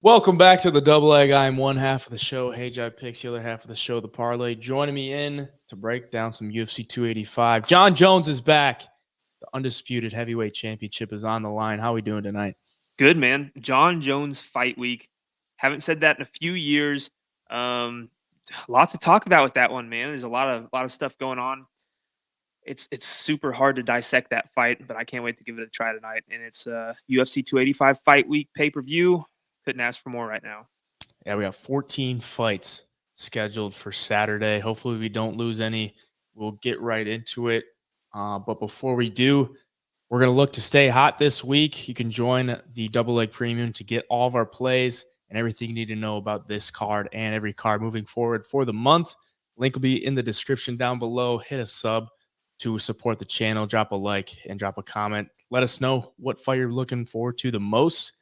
Welcome back to the Double Egg. I'm one half of the show, Hey Jai Picks, the other half of the show, The Parlay. Joining me in to break down some UFC 285. John Jones is back. The undisputed heavyweight championship is on the line. How are we doing tonight? Good, man. John Jones fight week. Haven't said that in a few years. A lot to talk about with that one, man. There's a lot of stuff going on. It's super hard to dissect that fight, but I can't wait to give it a try tonight. And it's UFC 285 fight week pay-per-view. Couldn't ask for more right now. Yeah, we have 14 fights scheduled for Saturday. Hopefully we don't lose any. We'll get right into it. But before we do, we're going to look to stay hot this week. You can join the Double Leg Premium to get all of our plays and everything you need to know about this card and every card moving forward for the month. Link will be in the description down below. Hit a sub to support the channel. Drop a like and drop a comment. Let us know what fight you're looking forward to the most,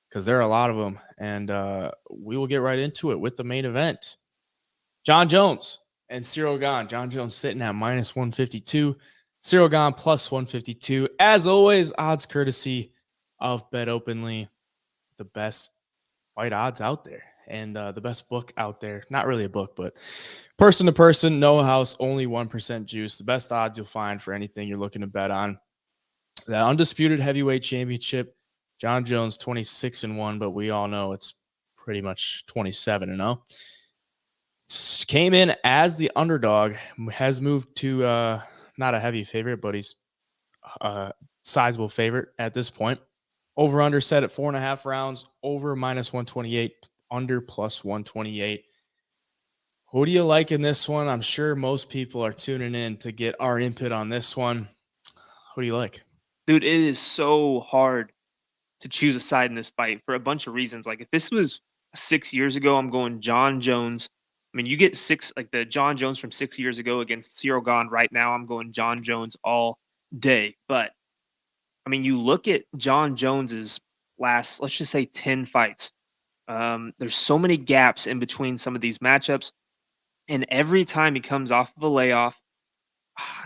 because there are a lot of them. And we will get right into it with the main event. John Jones and Ciryl Gane. John Jones sitting at minus 152. Ciryl Gane plus 152. As always, odds courtesy of BetOpenly, the best fight odds out there and the best book out there. Not really a book, but person to person, no house, only 1% juice. The best odds you'll find for anything you're looking to bet on. The undisputed heavyweight championship, John Jones 26-1, but we all know it's pretty much 27-0. Came in as the underdog, has moved to not a heavy favorite, but he's a sizable favorite at this point. Over under set at 4.5 rounds, over minus 128, under plus 128. Who do you like in this one? I'm sure most people are tuning in to get our input on this one. Who do you like? Dude, it is so hard to choose a side in this fight for a bunch of reasons. Like, if this was 6 years ago, I'm going John Jones. I mean, you get the John Jones from 6 years ago against Ciryl Gane right now. I'm going John Jones all day. But I mean, you look at John Jones's last, let's just say 10 fights. There's so many gaps in between some of these matchups. And every time he comes off of a layoff,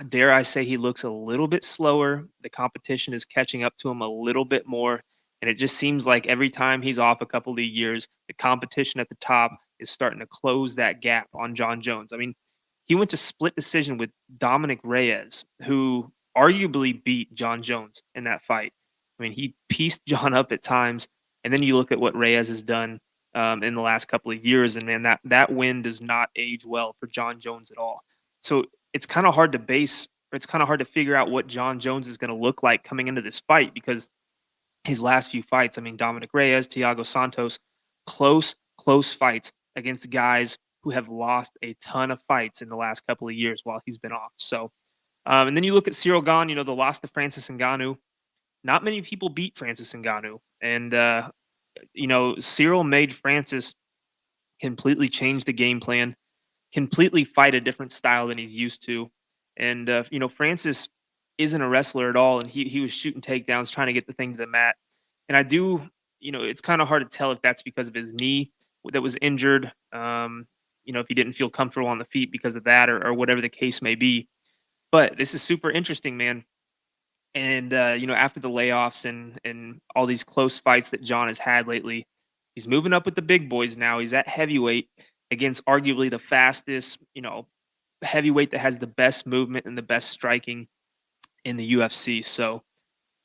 dare I say, he looks a little bit slower. The competition is catching up to him a little bit more. And it just seems like every time he's off a couple of years, the competition at the top is starting to close that gap on John Jones. I mean, he went to split decision with Dominic Reyes, who arguably beat John Jones in that fight. I mean, he pieced John up at times. And then you look at what Reyes has done in the last couple of years, and man, that win does not age well for John Jones at all. So it's kind of hard to it's kind of hard to figure out what John Jones is going to look like coming into this fight, because his last few fights, I mean, Dominic Reyes, Thiago Santos, close fights against guys who have lost a ton of fights in the last couple of years while he's been off. So, and then you look at Ciryl Gane, the loss to Francis Ngannou. Not many people beat Francis Ngannou. And, Ciryl made Francis completely change the game plan, completely fight a different style than he's used to. And, Francis isn't a wrestler at all. And he was shooting takedowns, trying to get the thing to the mat. And I do, it's kind of hard to tell if that's because of his knee that was injured, if he didn't feel comfortable on the feet because of that, or whatever the case may be. But this is super interesting, man. And, after the layoffs and all these close fights that John has had lately, he's moving up with the big boys now. He's at heavyweight against arguably the fastest, heavyweight that has the best movement and the best striking in the UFC. So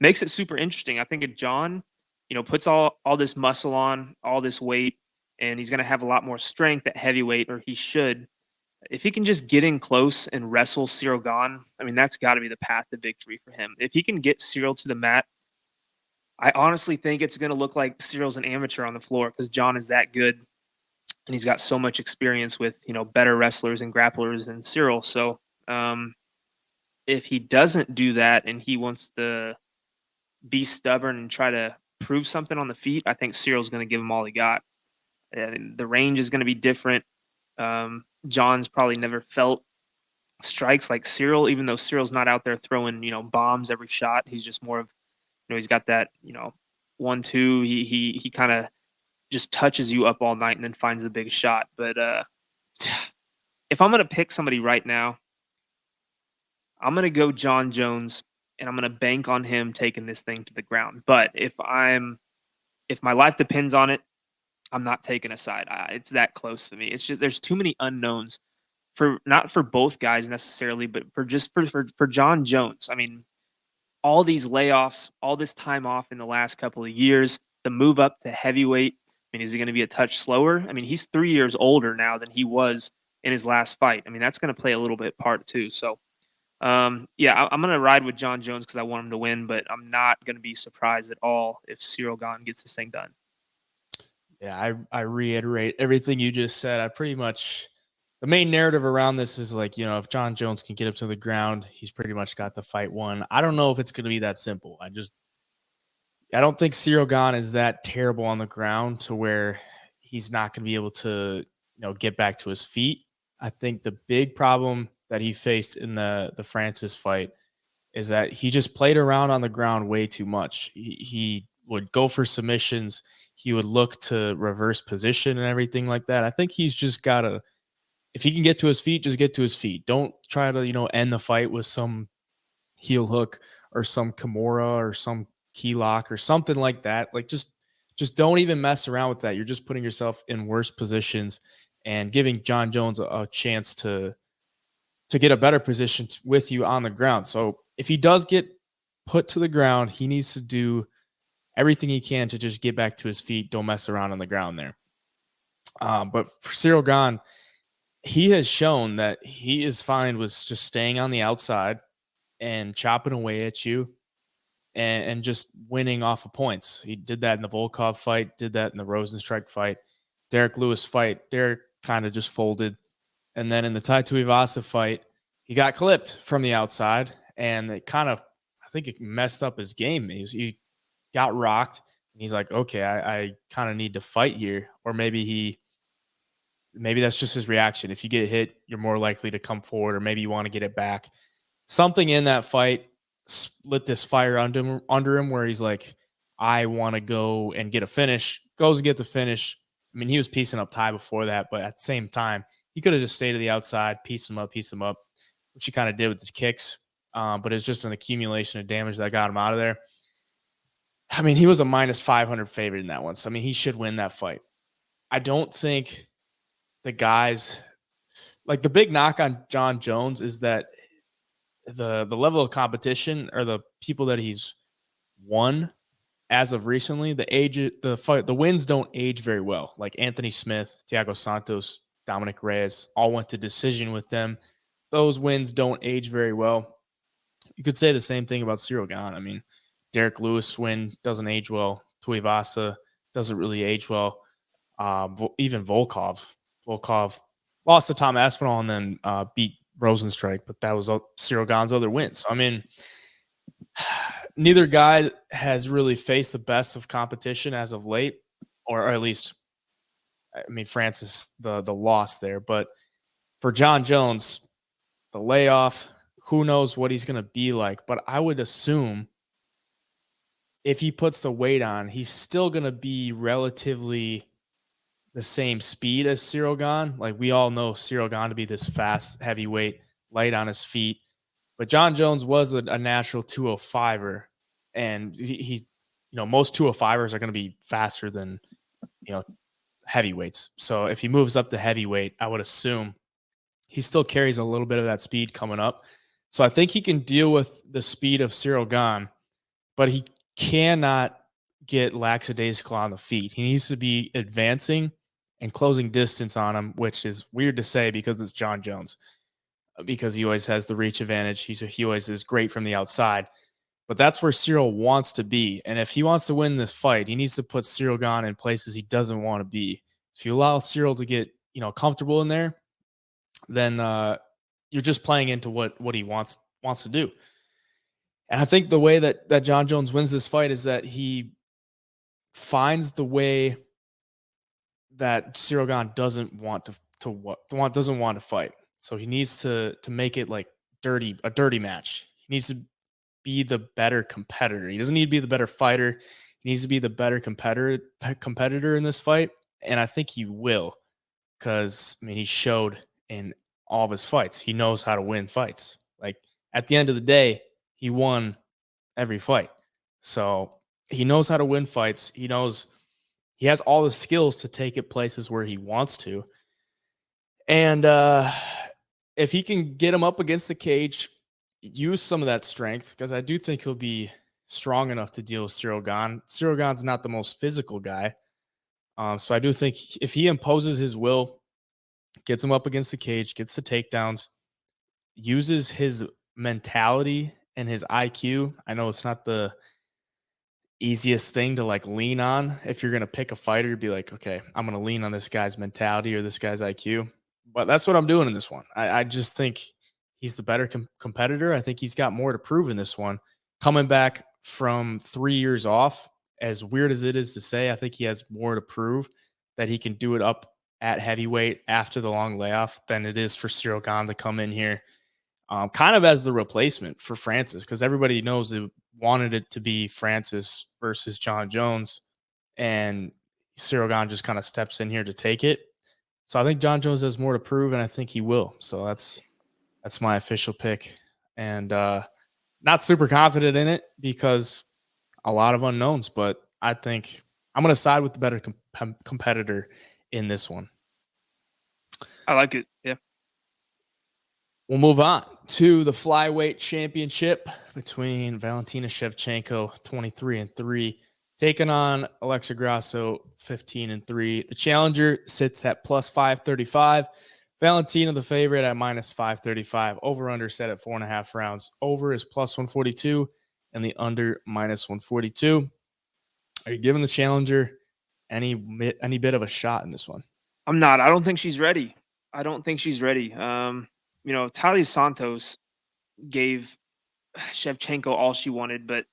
makes it super interesting. I think if John, puts all this muscle on, all this weight, and he's going to have a lot more strength at heavyweight, or he should. If he can just get in close and wrestle Ciryl Gane, I mean, that's got to be the path to victory for him. If he can get Ciryl to the mat, I honestly think it's going to look like Cyryl's an amateur on the floor, because John is that good, and he's got so much experience with, better wrestlers and grapplers than Ciryl. So if he doesn't do that and he wants to be stubborn and try to prove something on the feet, I think Cyryl's going to give him all he got. And the range is going to be different. John's probably never felt strikes like Ciryl, even though Cyryl's not out there throwing, bombs every shot. He's just more of, he's got that, 1-2. He kind of just touches you up all night and then finds a big shot. But if I'm going to pick somebody right now, I'm going to go John Jones, and I'm going to bank on him taking this thing to the ground. But if my life depends on it, I'm not taking a side. It's that close to me. It's just there's too many unknowns for not for both guys necessarily, but for John Jones. I mean, all these layoffs, all this time off in the last couple of years, the move up to heavyweight. I mean, is he going to be a touch slower? I mean, he's 3 years older now than he was in his last fight. I mean, that's going to play a little bit part too. So, yeah, I'm going to ride with John Jones because I want him to win, but I'm not going to be surprised at all if Ciryl Gane gets this thing done. Yeah, I reiterate everything you just said. I pretty much the main narrative around this is like, if John Jones can get up to the ground, he's pretty much got the fight won. I don't know if it's going to be that simple. I don't think Ciryl Gane is that terrible on the ground to where he's not going to be able to, get back to his feet. I think the big problem that he faced in the Francis fight is that he just played around on the ground way too much. He would go for submissions. He would look to reverse position and everything like that. I think he's just got to, if he can get to his feet, just get to his feet. Don't try to, end the fight with some heel hook or some Kimura or some key lock or something like that. Like just don't even mess around with that. You're just putting yourself in worse positions and giving John Jones a chance to get a better position with you on the ground. So if he does get put to the ground, he needs to do everything he can to just get back to his feet. Don't mess around on the ground there. But for Ciryl Gane, he has shown that he is fine with just staying on the outside and chopping away at you and just winning off of points. He did that in the Volkov fight, did that in the Rosenstrike fight. Derek Lewis fight, Derek kind of just folded. And then in the Tai Tuivasa fight, he got clipped from the outside, and it kind of, I think it messed up his game. He got rocked, and he's like, okay, I kind of need to fight here. Or maybe that's just his reaction. If you get hit, you're more likely to come forward, or maybe you want to get it back. Something in that fight lit this fire under him where he's like, I want to go and get a finish. Goes and get the finish. I mean, he was piecing up Tai before that, but at the same time, he could have just stayed to the outside, pieced him up, which he kind of did with the kicks. But it's just an accumulation of damage that got him out of there. I mean, he was a minus 500 favorite in that one. So, I mean, he should win that fight. I don't think the guys, like the big knock on John Jones is that the level of competition or the people that he's won as of recently, the wins don't age very well. Like Anthony Smith, Thiago Santos, Dominic Reyes all went to decision with them. Those wins don't age very well. You could say the same thing about Ciryl Gane. I mean, Derek Lewis win doesn't age well. Tuivasa doesn't really age well. Even Volkov lost to Tom Aspinall and then beat Rosenstrike, but that was Ciryl Gane's other win. So, I mean, neither guy has really faced the best of competition as of late, or at least, I mean, Francis, the loss there. But for John Jones, the layoff, who knows what he's going to be like. But I would assume if he puts the weight on, he's still going to be relatively the same speed as Ciryl Gane. Like we all know Ciryl Gane to be this fast heavyweight, light on his feet. But John Jones was a natural 205er. And he most 205ers are going to be faster than, heavyweights. So if he moves up to heavyweight, I would assume he still carries a little bit of that speed coming up. So I think he can deal with the speed of Ciryl Gane, but he cannot get lackadaisical on the feet. He needs to be advancing and closing distance on him, which is weird to say because it's John Jones, because he always has the reach advantage. He always is great from the outside. But that's where Ciryl wants to be. And if he wants to win this fight, he needs to put Ciryl Gane in places he doesn't want to be. If you allow Ciryl to get, comfortable in there, then you're just playing into what he wants to do. And I think the way that John Jones wins this fight is that he finds the way that Ciryl Gane doesn't want to fight. So he needs to make it like a dirty match. He needs to be the better competitor. He doesn't need to be the better fighter. He needs to be the better competitor in this fight. And I think he will, because he showed in all of his fights. He knows how to win fights. Like at the end of the day, he won every fight. So he knows how to win fights. He knows he has all the skills to take it places where he wants to. And if he can get him up against the cage, use some of that strength, because I do think he'll be strong enough to deal with Ciryl Gane. Ciryl Gane's not the most physical guy. So I do think if he imposes his will, gets him up against the cage, gets the takedowns, uses his mentality and his IQ. I know it's not the easiest thing to like lean on. If you're going to pick a fighter, be like, okay, I'm going to lean on this guy's mentality or this guy's IQ. But that's what I'm doing in this one. I just think he's the better competitor. I think he's got more to prove in this one. Coming back from 3 years off, as weird as it is to say, I think he has more to prove that he can do it up at heavyweight after the long layoff than it is for Ciryl Gane to come in here kind of as the replacement for Francis, because everybody knows they wanted it to be Francis versus Jon Jones, and Ciryl Gane just kind of steps in here to take it. So I think Jon Jones has more to prove, and I think he will. So that's my official pick, and not super confident in it because a lot of unknowns, but I think I'm going to side with the better competitor in this one. I like it. Yeah. We'll move on to the flyweight championship between Valentina Shevchenko, 23-3, taking on Alexa Grasso, 15-3. The challenger sits at plus 535. Valentina, the favorite, at minus 535. Over under set at 4.5 rounds. Over is plus 142, and the under minus 142. Are you giving the challenger any bit of a shot in this one? I'm not. I don't think she's ready. Talia Santos gave Shevchenko all she wanted, but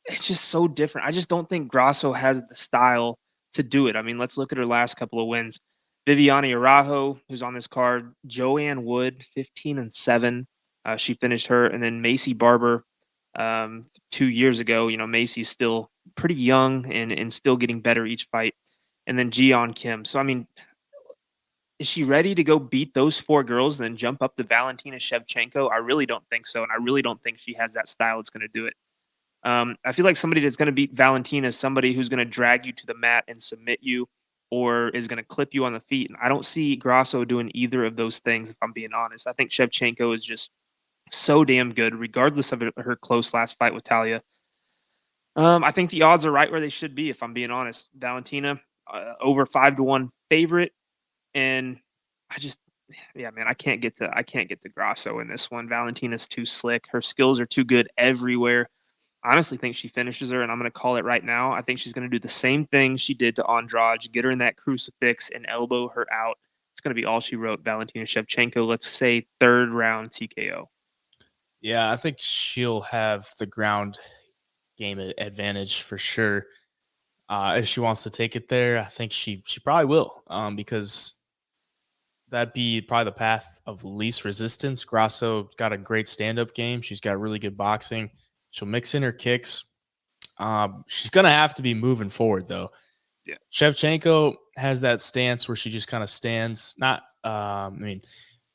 it's just so different. I just don't think Grasso has the style to do it. I mean, let's look at her last couple of wins. Viviane Araujo, who's on this card, Joanne Wood, 15-7. She finished her, and then Macy Barber 2 years ago. Macy's still pretty young and still getting better each fight. And then Jeon Kim. So, I mean, is she ready to go beat those 4 girls and then jump up to Valentina Shevchenko? I really don't think so, and I really don't think she has that style that's going to do it. I feel like somebody that's going to beat Valentina is somebody who's going to drag you to the mat and submit you, or is going to clip you on the feet. And I don't see Grasso doing either of those things, if I'm being honest. I think Shevchenko is just so damn good, regardless of her close last fight with Talia. I think the odds are right where they should be, if I'm being honest. Valentina, over 5-1 favorite. And I can't get to Grasso in this one. Valentina's too slick. Her skills are too good everywhere. I honestly think she finishes her, and I'm going to call it right now. I think she's going to do the same thing she did to Andrade, get her in that crucifix and elbow her out. It's going to be all she wrote. Valentina Shevchenko, let's say 3rd round TKO. Yeah, I think she'll have the ground game advantage for sure. If she wants to take it there, I think she probably will, because that'd be probably the path of least resistance. Grasso got a great stand-up game. She's got really good boxing. She'll mix in her kicks. She's going to have to be moving forward, though. Yeah. Shevchenko has that stance where she just kind of stands.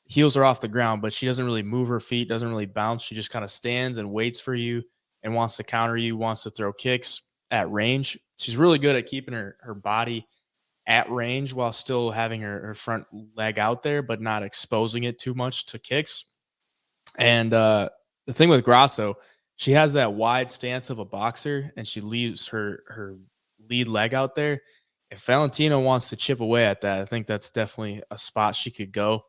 Heels are off the ground, but she doesn't really move her feet, doesn't really bounce. She just kind of stands and waits for you and wants to counter you, wants to throw kicks at range. She's really good at keeping her body at range while still having her front leg out there, but not exposing it too much to kicks. And the thing with Grasso, she has that wide stance of a boxer, and she leaves her lead leg out there. If Valentina wants to chip away at that, I think that's definitely a spot she could go,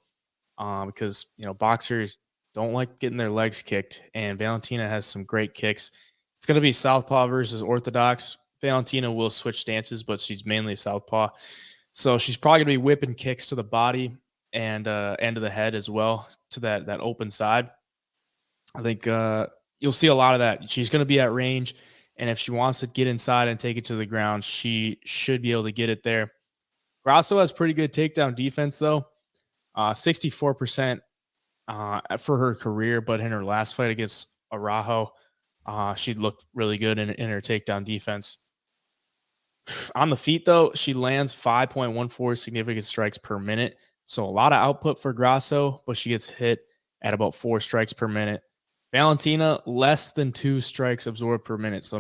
because boxers don't like getting their legs kicked, and Valentina has some great kicks. It's going to be southpaw versus orthodox. Valentina will switch stances, but she's mainly a southpaw. So she's probably going to be whipping kicks to the body and to the head as well, to that open side. I think you'll see a lot of that. She's going to be at range, and if she wants to get inside and take it to the ground, she should be able to get it there. Grasso has pretty good takedown defense, though. 64% for her career, but in her last fight against Araujo, she looked really good in her takedown defense. On the feet, though, she lands 5.14 significant strikes per minute. So a lot of output for Grasso, but she gets hit at about 4 strikes per minute. Valentina, less than 2 strikes absorbed per minute. So,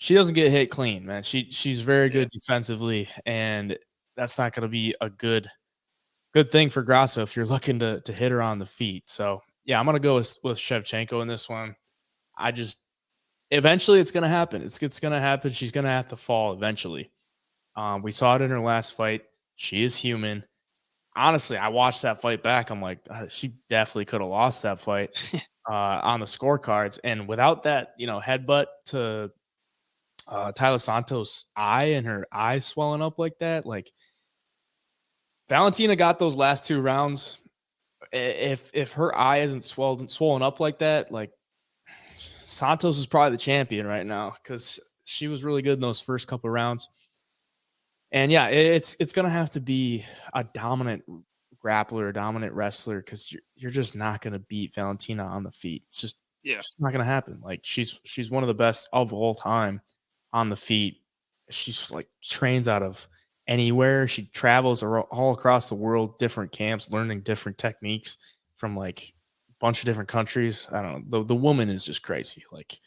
she doesn't get hit clean, man. She's very good defensively, and that's not going to be a good thing for Grasso if you're looking to hit her on the feet. So yeah, I'm going to go with Shevchenko in this one. Eventually it's going to happen. It's going to happen. She's going to have to fall eventually. We saw it in her last fight. She is human. Honestly, I watched that fight back. I'm like, she definitely could have lost that fight on the scorecards. And without that, headbutt to Tyler Santos' eye and her eye swelling up like that, like Valentina got those last 2 rounds. If her eye isn't swollen up like that, like Santos is probably the champion right now because she was really good in those first couple of rounds. And yeah, it's going to have to be a dominant grappler, a dominant wrestler, because you're just not going to beat Valentina on the feet. It's just not going to happen. Like she's one of the best of all time on the feet. She's like trains out of anywhere. She travels all across the world, different camps, learning different techniques from like a bunch of different countries. I don't know. The woman is just crazy. Like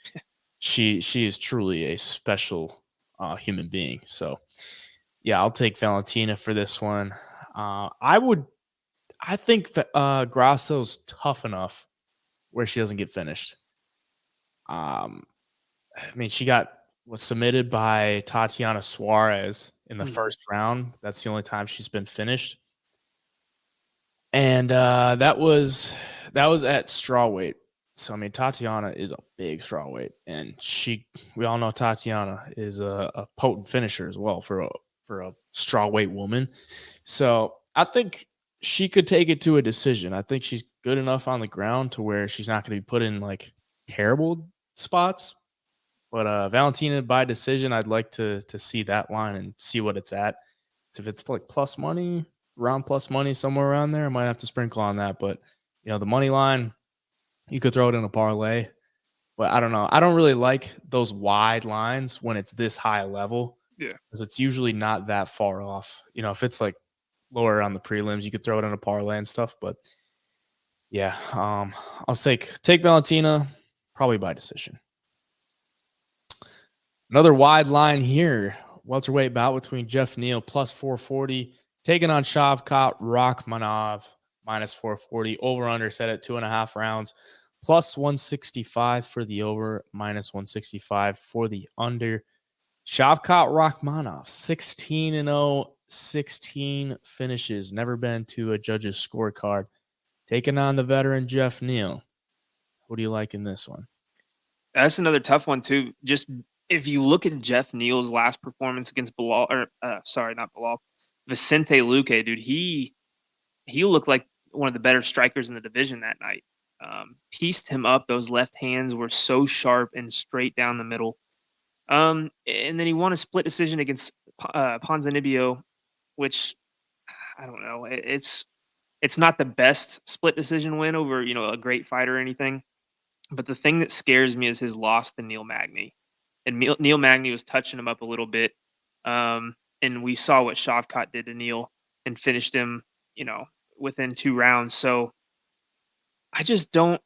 she is truly a special human being. So yeah, I'll take Valentina for this one. I think Grasso's tough enough where she doesn't get finished. I mean, she was submitted by Tatiana Suarez in the first round. That's the only time she's been finished. And that was at strawweight. So I mean, Tatiana is a big strawweight, and we all know Tatiana is a potent finisher as well for a strawweight woman. So I think she could take it to a decision. I think she's good enough on the ground to where she's not going to be put in like terrible spots. But Valentina by decision, I'd like to see that line and see what it's at. So if it's like plus money, somewhere around there, I might have to sprinkle on that. But the money line, you could throw it in a parlay. But I don't know. I don't really like those wide lines when it's this high a level. Yeah. Because it's usually not that far off. If it's like lower on the prelims, you could throw it in a parlay and stuff. But yeah, I'll take Valentina probably by decision. Another wide line here. Welterweight bout between Jeff Neal plus 440, taking on Shavkat Rakhmonov minus 440. Over under set at 2.5 rounds. Plus 165 for the over, minus 165 for the under. Shavkat Rakhmonov, 16-0, 16 finishes. Never been to a judge's scorecard. Taking on the veteran Jeff Neal. What do you like in this one? That's another tough one too. Just if you look at Jeff Neal's last performance against Vicente Luque, dude, he looked like one of the better strikers in the division that night. Pieced him up. Those left hands were so sharp and straight down the middle. And then he won a split decision against Ponzinibbio, which I don't know. It's not the best split decision win over a great fighter or anything. But the thing that scares me is his loss to Neil Magny. And Neil Magny was touching him up a little bit. And we saw what Shavkat did to Neil and finished him, within 2 rounds. So I don't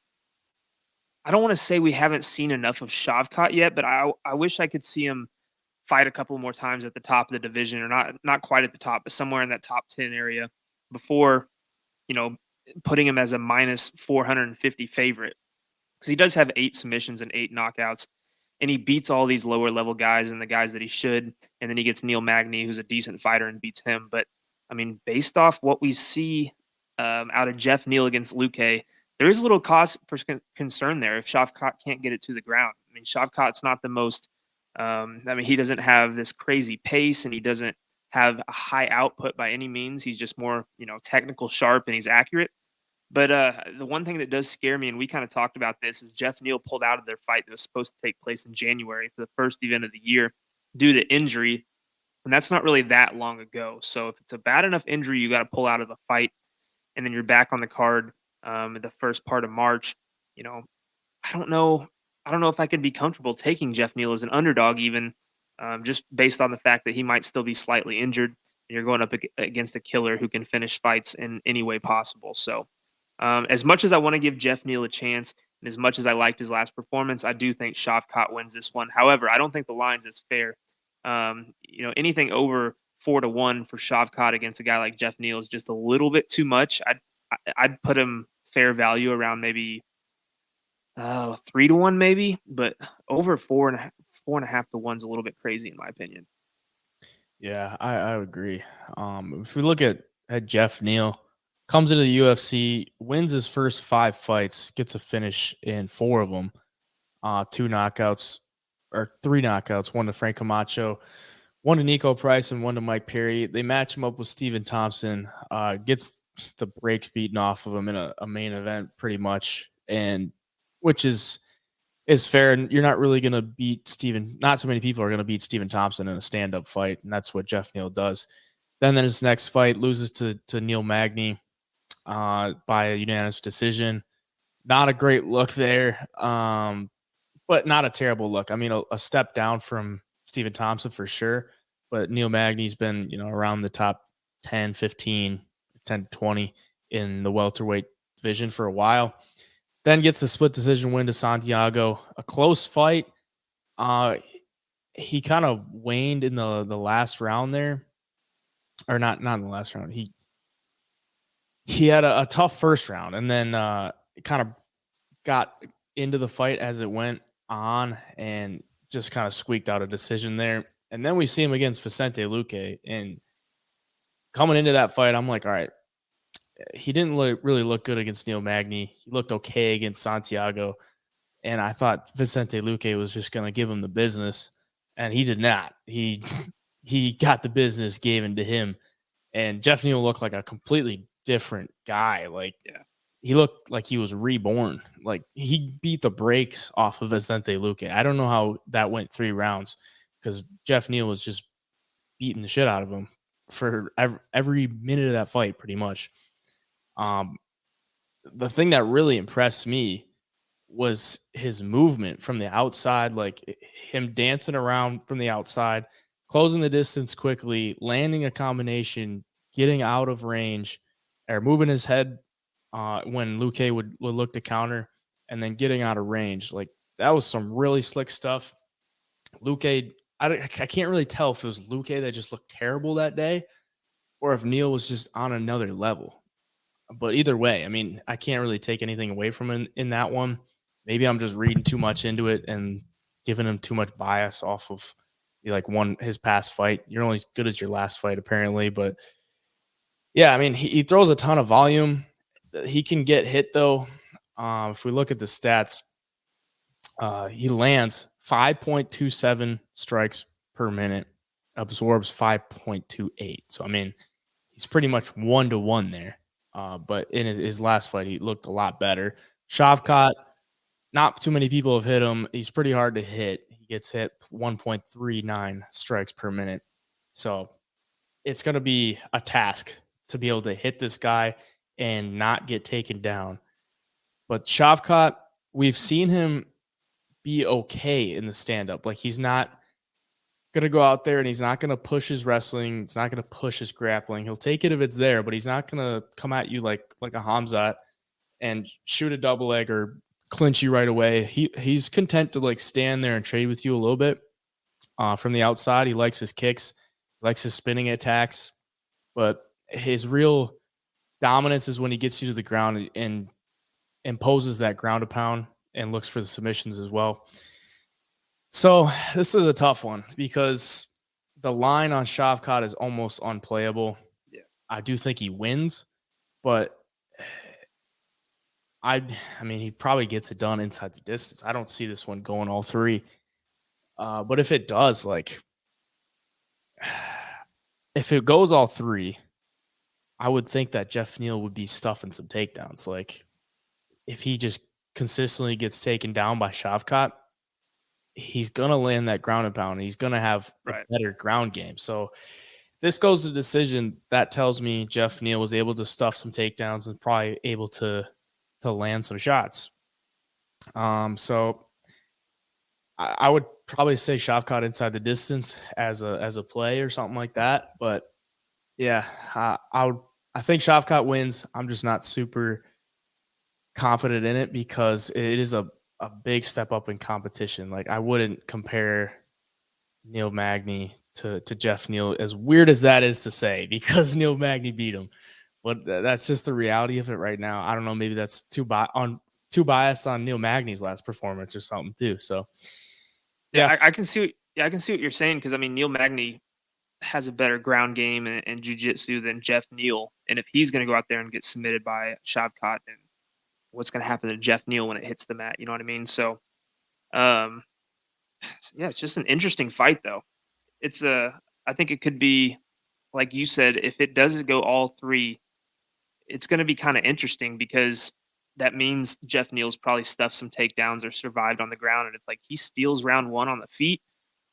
want to say we haven't seen enough of Shavkat yet, but I wish I could see him fight a couple more times at the top of the division, or not quite at the top, but somewhere in that top 10 area before, putting him as a minus 450 favorite. Because he does have 8 submissions and 8 knockouts, and he beats all these lower level guys and the guys that he should. And then he gets Neil Magny, who's a decent fighter, and beats him. But I mean, based off what we see out of Jeff Neal against Luque, there is a little cause for concern there if Shavkat can't get it to the ground. I mean, Shavkat's not the most. He doesn't have this crazy pace, and he doesn't have a high output by any means. He's just more, technical, sharp, and he's accurate. But the one thing that does scare me, and we kind of talked about this, is Jeff Neal pulled out of their fight that was supposed to take place in January for the first event of the year due to injury. And that's not really that long ago. So if it's a bad enough injury, you got to pull out of the fight, and then you're back on the card in the first part of March. I don't know if I could be comfortable taking Jeff Neal as an underdog, even just based on the fact that he might still be slightly injured, and you're going up against a killer who can finish fights in any way possible. So as much as I want to give Jeff Neal a chance, And as much as I liked his last performance, I do think Shavkat wins this one. However, I don't think the lines is fair. Anything over 4-1 for Shavkat against a guy like Jeff Neal is just a little bit too much. I'd put him fair value around maybe 3-1 maybe, but over 4.5 to 1's a little bit crazy in my opinion. Yeah, I would agree. If we look at Jeff Neal, comes into the UFC, wins his first 5 fights, gets a finish in 4 of them, 2 knockouts or 3 knockouts, one to Frank Camacho, one to Nico Price, and one to Mike Perry. They match him up with Stephen Thompson, gets the brakes beaten off of him in a main event pretty much, and which is fair. And you're not really going to beat Stephen. Not so many people are going to beat Stephen Thompson in a stand-up fight, and that's what Jeff Neal does. Then his next fight loses to Neil Magny by a unanimous decision. Not a great look there, but not a terrible look. I mean, a step down from Stephen Thompson for sure, but Neil Magny's been, around the top 10, 15, 10, 20 in the welterweight division for a while. Then gets the split decision win to Santiago. A close fight. He kind of waned in the last round there. Or not in the last round. He had a tough first round, and then kind of got into the fight as it went on and just kind of squeaked out a decision there. And then we see him against Vicente Luque, and coming into that fight, I'm like, all right, he didn't really look good against Neil Magny. He looked okay against Santiago, and I thought Vicente Luque was just going to give him the business, and he did not. He got the business given to him, and Jeff Neal looked like a completely different guy. Like, Yeah. He looked like he was reborn. Like, he beat the brakes off of Vicente Luque. I don't know how that went 3 rounds, because Jeff Neal was just beating the shit out of him for every minute of that fight, pretty much. The thing that really impressed me was his movement from the outside, like him dancing around from the outside, closing the distance quickly, landing a combination, getting out of range, or moving his head when Luque would look to counter, and then getting out of range. Like, that was some really slick stuff. Luque, I can't really tell if it was Luque that just looked terrible that day or if Neal was just on another level. But either way, I mean, I can't really take anything away from him in that one. Maybe I'm just reading too much into it and giving him too much bias off of his past fight. You're only as good as your last fight, apparently. But yeah, I mean, he throws a ton of volume. He can get hit though. If we look at the stats, he lands 5.27 strikes per minute, absorbs 5.28. So I mean, he's pretty much 1-to-1 there. But in his last fight, he looked a lot better. Shavkat, not too many people have hit him. He's pretty hard to hit. He gets hit 1.39 strikes per minute. So it's going to be a task to be able to hit this guy and not get taken down. But Shavkat, we've seen him be okay in the stand-up. Like, he's not going to go out there and he's not going to push his wrestling. He's not going to push his grappling. He'll take it if it's there, but he's not going to come at you like a Hamzat and shoot a double leg or clinch you right away. He's content to stand there and trade with you a little bit from the outside. He likes his kicks, likes his spinning attacks, but his real dominance is when he gets you to the ground and imposes that ground and pound and looks for the submissions as well. So this is a tough one because the line on Shavkat is almost unplayable. Yeah. I do think he wins, but I mean, he probably gets it done inside the distance. I don't see this one going all 3. But if it does, if it goes all 3, I would think that Jeff Neal would be stuffing some takedowns. Like, if he just consistently gets taken down by Shavkat, he's going to land that ground and pound. And he's going to have a better ground game. So if this goes to decision, that tells me Jeff Neal was able to stuff some takedowns and probably able to land some shots. So I would probably say Shavkat inside the distance as a play or something like that. But yeah, I think Shavkat wins. I'm just not super confident in it because it is a big step up in competition. Like, I wouldn't compare Neil Magny to Jeff Neal, as weird as that is to say, because Neil Magny beat him. But that's just the reality of it right now. I don't know. Maybe that's too biased on Neil Magny's last performance or something too. So Yeah, I can see. I can see what you're saying because I mean Neil Magny has a better ground game and jiu-jitsu than Jeff Neal, and if he's going to go out there and get submitted by Shavkat, then what's going to happen to Jeff Neal when it hits the mat? You know what I mean? So, um, yeah, it's just an interesting fight though. It's a. I think it could be, like you said, if it does go all three, it's going to be kind of interesting because that means Jeff Neal's probably stuffed some takedowns or survived on the ground. And if like he steals round one on the feet,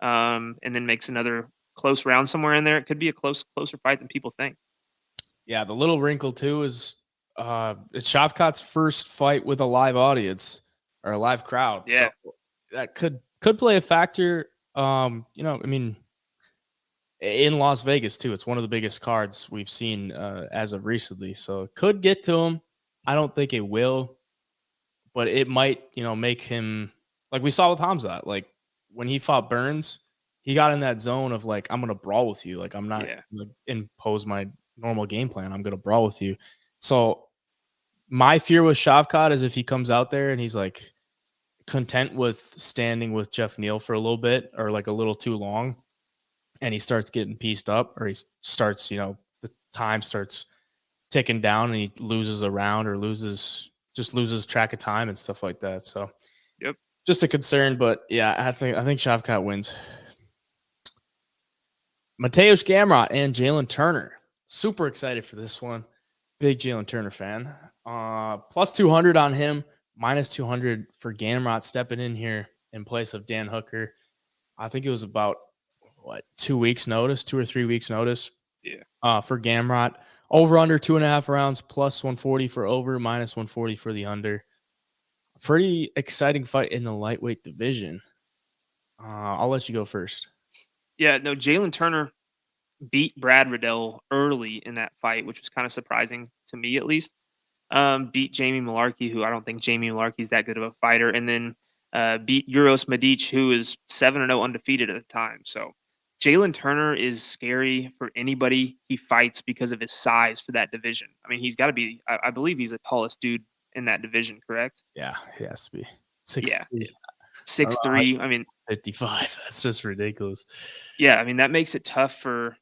and then makes another close round somewhere in there, it could be a closer fight than people think. yeah, the little wrinkle too is it's Shavkat's first fight with a live audience or a live crowd. Yeah. So that could play a factor. You know, I mean, in Las Vegas too. It's one of the biggest cards we've seen as of recently. So it could get to him. I don't think it will, but it might, you know, make him, like we saw with Hamza. Like when he fought Burns, he got in that zone of like, I'm gonna brawl with you. Like, I'm not gonna impose my normal game plan. I'm gonna brawl with you. So my fear with Shavkat is if he comes out there and he's like content with standing with Jeff Neal for a little bit or like a little too long, and he starts getting pieced up, or he starts, you know, the time starts ticking down and he loses a round or loses track of time and stuff like that. So Yep. just a concern, but yeah, I think Shavkat wins. Mateusz Gamrot and Jalen Turner. Super excited for this one. Big Jalen Turner fan. Plus 200 on him, minus 200 for Gamrot stepping in here in place of Dan Hooker. I think it was about 2 weeks notice, 2 or 3 weeks notice. Yeah. For Gamrot. Over under 2.5 rounds, plus 140 for over, minus 140 for the under. Pretty exciting fight in the lightweight division. I'll let you go first. Yeah. No, Jalen Turner beat Brad Riddell early in that fight, which was kind of surprising to me at least. Beat Jamie Malarkey, who I don't think Jamie Malarkey is that good of a fighter, and then beat Uros Medic, who is 7-0 undefeated at the time. So Jalen Turner is scary for anybody he fights because of his size for that division. I mean, he's got to be. I believe he's the tallest dude in that division, correct? Yeah, he has to be. 6'3". I mean, 55. That's just ridiculous. yeah, I mean that makes it tough for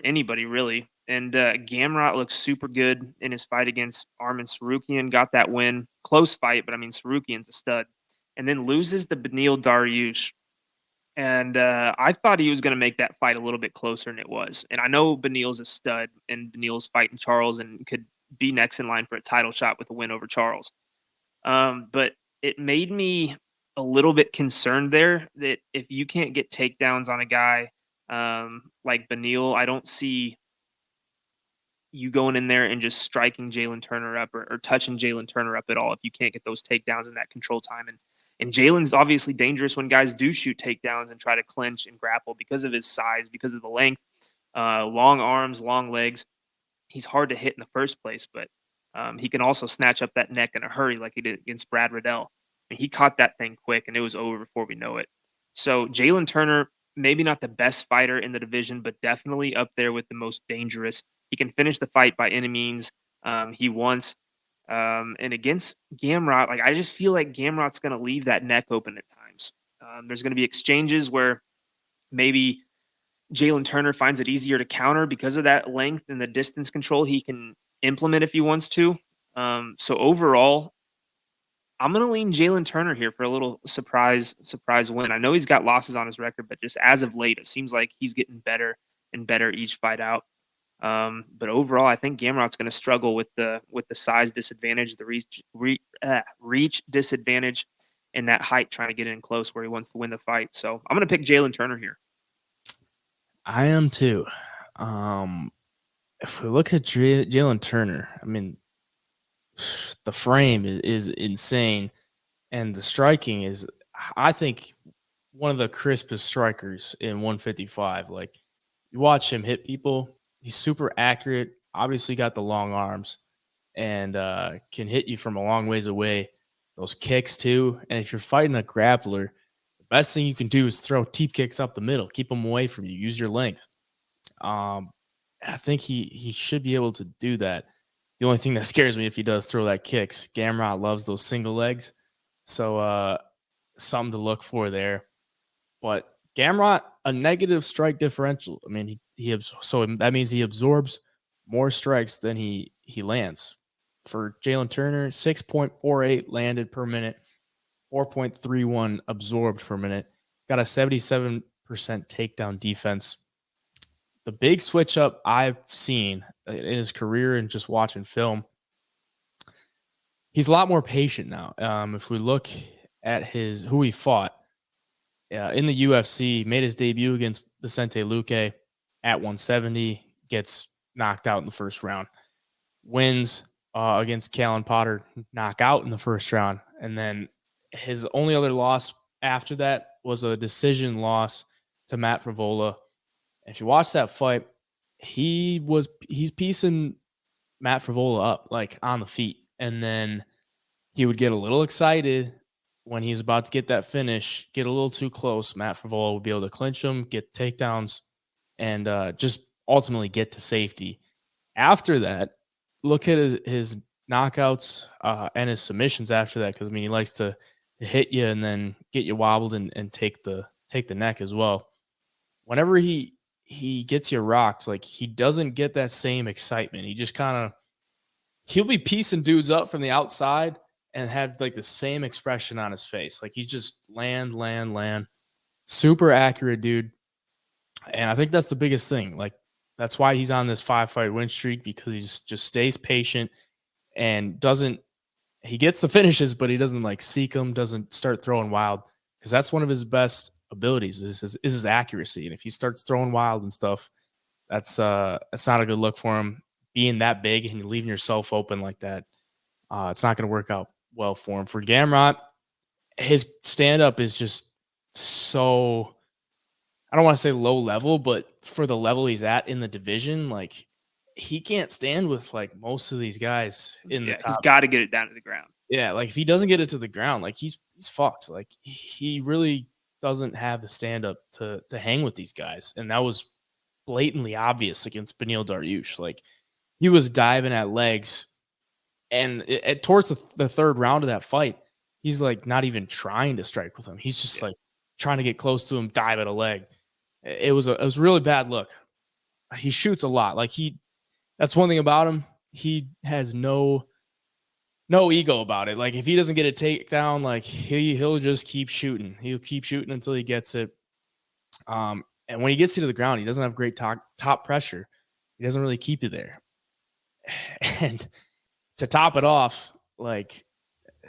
anybody really. And Gamrot looks super good in his fight against Arman Sarukian. Got that win, close fight, but I mean Sarukian's a stud. And then loses to Beneil Dariush. And I thought he was going to make that fight a little bit closer than it was. And I know Beneil's a stud, and Beneil's fighting Charles and could be next in line for a title shot with a win over Charles. But it made me a little bit concerned there that if you can't get takedowns on a guy like Beneil, I don't see you going in there and just striking Jalen Turner up or touching Jalen Turner up at all if you can't get those takedowns in that control time. And Jalen's obviously dangerous when guys do shoot takedowns and try to clinch and grapple because of his size, because of the length, long arms, long legs. He's hard to hit in the first place, but he can also snatch up that neck in a hurry like he did against Brad Riddell. I mean, he caught that thing quick, and it was over before we know it. So Jalen Turner, maybe not the best fighter in the division, but definitely up there with the most dangerous. He can finish the fight by any means he wants. And against Gamrot, like I just feel like Gamrot's going to leave that neck open at times. There's going to be exchanges where maybe Jalen Turner finds it easier to counter because of that length and the distance control he can implement if he wants to. So overall, I'm going to lean Jalen Turner here for a little surprise win. I know he's got losses on his record, but just as of late, it seems like he's getting better and better each fight out. But overall, I think Gamrot's going to struggle with the size disadvantage, the reach disadvantage, and that height trying to get in close where he wants to win the fight. So I'm going to pick Jalen Turner here. I am too. If we look at Jalen Turner, I mean, the frame is insane, and the striking is, I think, one of the crispest strikers in 155. Like, you watch him hit people, he's super accurate. Obviously, got the long arms, and can hit you from a long ways away. Those kicks too. And if you're fighting a grappler, the best thing you can do is throw teep kicks up the middle, keep them away from you, use your length. I think he should be able to do that. The only thing that scares me if he does throw that kicks, Gamrot loves those single legs. So something to look for there. But Gamrot, a negative strike differential. I mean, so that means he absorbs more strikes than he lands. For Jalen Turner, 6.48 landed per minute, 4.31 absorbed per minute. Got a 77% takedown defense. The big switch up I've seen in his career and just watching film, he's a lot more patient now. If we look at who he fought in the UFC, made his debut against Vicente Luque at 170, gets knocked out in the first round, wins against Callan Potter, knockout in the first round, and then his only other loss after that was a decision loss to Matt Frevola. If you watch that fight, he's piecing Matt Frevola up like on the feet, and then he would get a little excited when he's about to get that finish, get a little too close. Matt Frevola would be able to clinch him, get takedowns, and just ultimately get to safety. After that, look at his knockouts and his submissions after that, because I mean he likes to hit you and then get you wobbled and take the neck as well. Whenever he gets you rocked, like he doesn't get that same excitement. He just he'll be piecing dudes up from the outside and have like the same expression on his face. Like he's just land. Super accurate, dude. And I think that's the biggest thing. Like that's why he's on this 5-fight win streak, because he just stays patient and he gets the finishes, but he doesn't like seek them, doesn't start throwing wild, because that's one of his best abilities is his accuracy. And if he starts throwing wild and stuff, that's not a good look for him. Being that big and leaving yourself open like that, it's not going to work out well for him. For Gamrot, his stand-up is just so, I don't want to say low level, but for the level he's at in the division, like he can't stand with like most of these guys in the top. He's got to get it down to the ground. Yeah, like if he doesn't get it to the ground, like he's fucked. Like he really doesn't have the stand-up to hang with these guys. And that was blatantly obvious against Beneil Dariush. Like he was diving at legs, and towards the third round of that fight, he's like not even trying to strike with him. He's just like trying to get close to him, dive at a leg. It was a really bad look. He shoots a lot. Like that's one thing about him. He has no ego about it. Like if he doesn't get a takedown, like he'll just keep shooting. He'll keep shooting until he gets it. And when he gets you to the ground, he doesn't have great top pressure. He doesn't really keep you there. And to top it off, like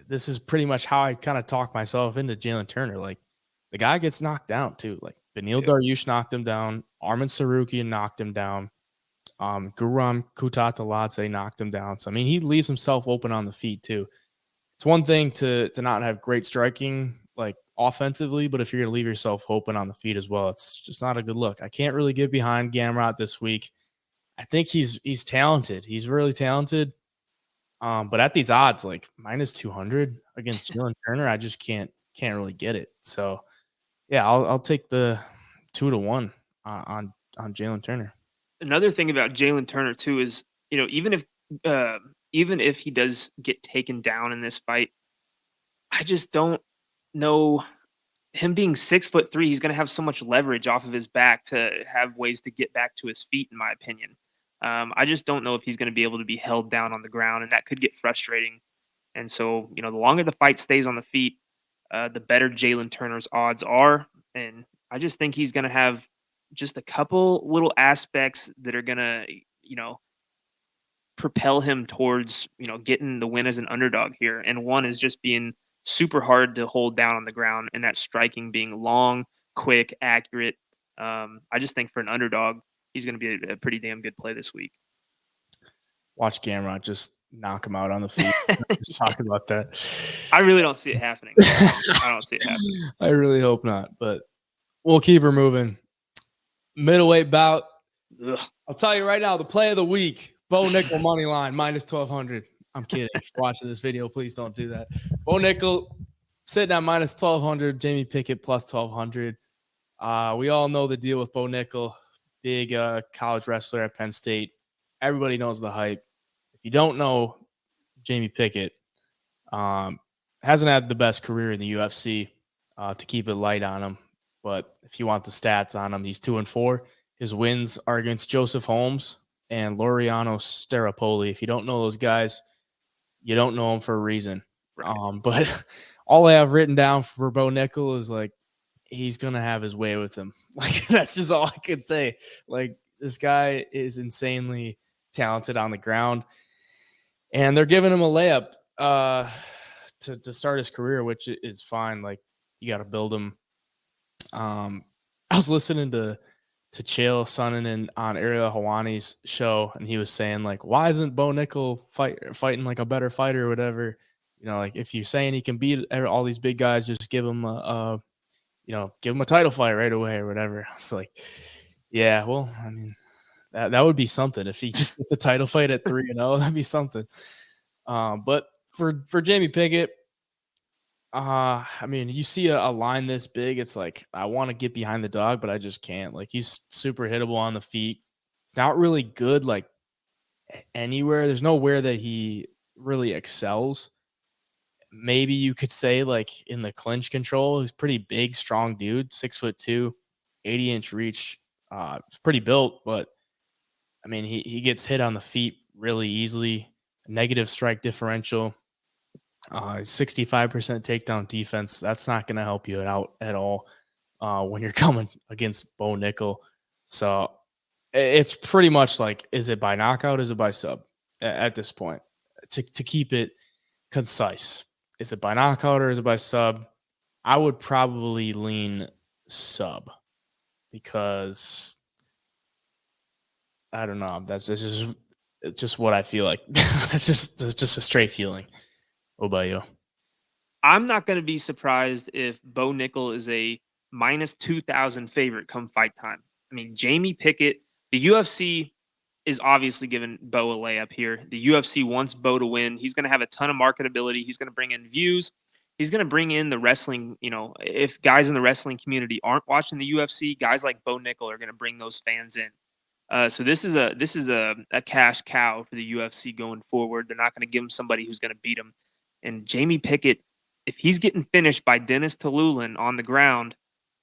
this is pretty much how I kind of talk myself into Jalen Turner. Like the guy gets knocked down too. Like Beneil Dariush knocked him down. Arman Tsarukyan knocked him down. Guram Kutateladze knocked him down. So I mean, he leaves himself open on the feet too. It's one thing to not have great striking like offensively, but if you're gonna leave yourself open on the feet as well, it's just not a good look. I can't really get behind Gamrot this week. I think he's talented. He's really talented. But at these odds, like minus 200 against Jalen Turner, I just can't really get it. So yeah, I'll take the 2-1 on Jalen Turner. Another thing about Jalen Turner too is, even if he does get taken down in this fight, I just don't know. Him being 6'3", he's going to have so much leverage off of his back to have ways to get back to his feet, in my opinion. I just don't know if he's going to be able to be held down on the ground, and that could get frustrating. And so, the longer the fight stays on the feet, the better Jalen Turner's odds are. And I just think he's going to have just a couple little aspects that are going to, propel him towards, getting the win as an underdog here. And one is just being super hard to hold down on the ground, and that striking being long, quick, accurate. I just think for an underdog, he's going to be a pretty damn good play this week. Watch Gamrot just knock him out on the feet. Just talked about that. I really don't see it happening. I don't see it happening. I really hope not, but we'll keep her moving. Middleweight bout. Ugh. I'll tell you right now, the play of the week, Bo Nickal money line, minus 1,200. I'm kidding. If you're watching this video, please don't do that. Bo Nickal sitting at minus 1,200. Jamie Pickett plus 1,200. We all know the deal with Bo Nickal, big college wrestler at Penn State. Everybody knows the hype. If you don't know Jamie Pickett, hasn't had the best career in the UFC, to keep it light on him. But if you want the stats on him, he's 2-4. His wins are against Joseph Holmes and Laureano Staropoli. If you don't know those guys, you don't know them for a reason. Right. But all I have written down for Bo Nickal is like, he's going to have his way with him. Like, that's just all I could say. Like, this guy is insanely talented on the ground, and they're giving him a layup to start his career, which is fine. Like, you got to build him. I was listening to Chael Sonnen on Ariel Hawani's show, and he was saying, like, why isn't Bo Nickal fighting like a better fighter or whatever? You know, like, if you're saying he can beat all these big guys, just give him give him a title fight right away or whatever. I was like, yeah, well, I mean, that would be something. If he just gets a title fight at 3-0, that'd be something. But for Jamie Pickett, I mean, you see a line this big, it's like, I want to get behind the dog, but I just can't. Like, he's super hittable on the feet. He's not really good, like, anywhere. There's nowhere that he really excels. Maybe you could say, like, in the clinch control, he's pretty big, strong dude, 6'2", 80-inch reach. It's pretty built, but I mean, he gets hit on the feet really easily. Negative strike differential. 65% takedown defense. That's not going to help you out at all when you're coming against Bo Nickal. So it's pretty much like, is it by knockout? Is it by sub at this point? To keep it concise, is it by knockout or is it by sub? I would probably lean sub because I don't know. That's just what I feel like. That's just a straight feeling. What about you? I'm not going to be surprised if Bo Nickal is a minus 2,000 favorite come fight time. I mean, Jamie Pickett, the UFC is obviously giving Bo a layup here. The UFC wants Bo to win. He's going to have a ton of marketability. He's going to bring in views. He's going to bring in the wrestling. You know, if guys in the wrestling community aren't watching the UFC, guys like Bo Nickal are going to bring those fans in. So this is a cash cow for the UFC going forward. They're not going to give him somebody who's going to beat him. And Jamie Pickett, if he's getting finished by Dennis Talulin on the ground,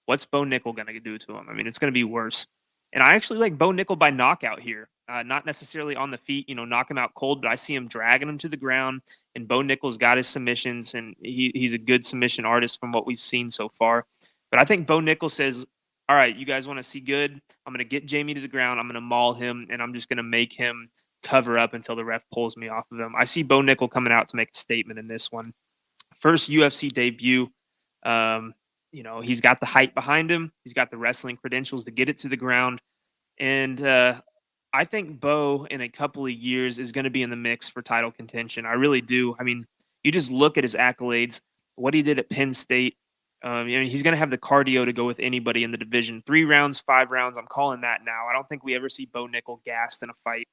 what's Bo Nickal going to do to him? I mean, it's going to be worse. And I actually like Bo Nickal by knockout here. Not necessarily on the feet, knock him out cold, but I see him dragging him to the ground. And Bo Nickal's got his submissions, and he's a good submission artist from what we've seen so far. But I think Bo Nickal says, all right, you guys want to see good? I'm going to get Jamie to the ground. I'm going to maul him, and I'm just going to make him cover up until the ref pulls me off of him. I see Bo Nickal coming out to make a statement in this one. First UFC debut. He's got the hype behind him. He's got the wrestling credentials to get it to the ground. And I think Bo, in a couple of years, is going to be in the mix for title contention. I really do. I mean, you just look at his accolades, what he did at Penn State. He's going to have the cardio to go with anybody in the division. 3 rounds, 5 rounds. I'm calling that now. I don't think we ever see Bo Nickal gassed in a fight.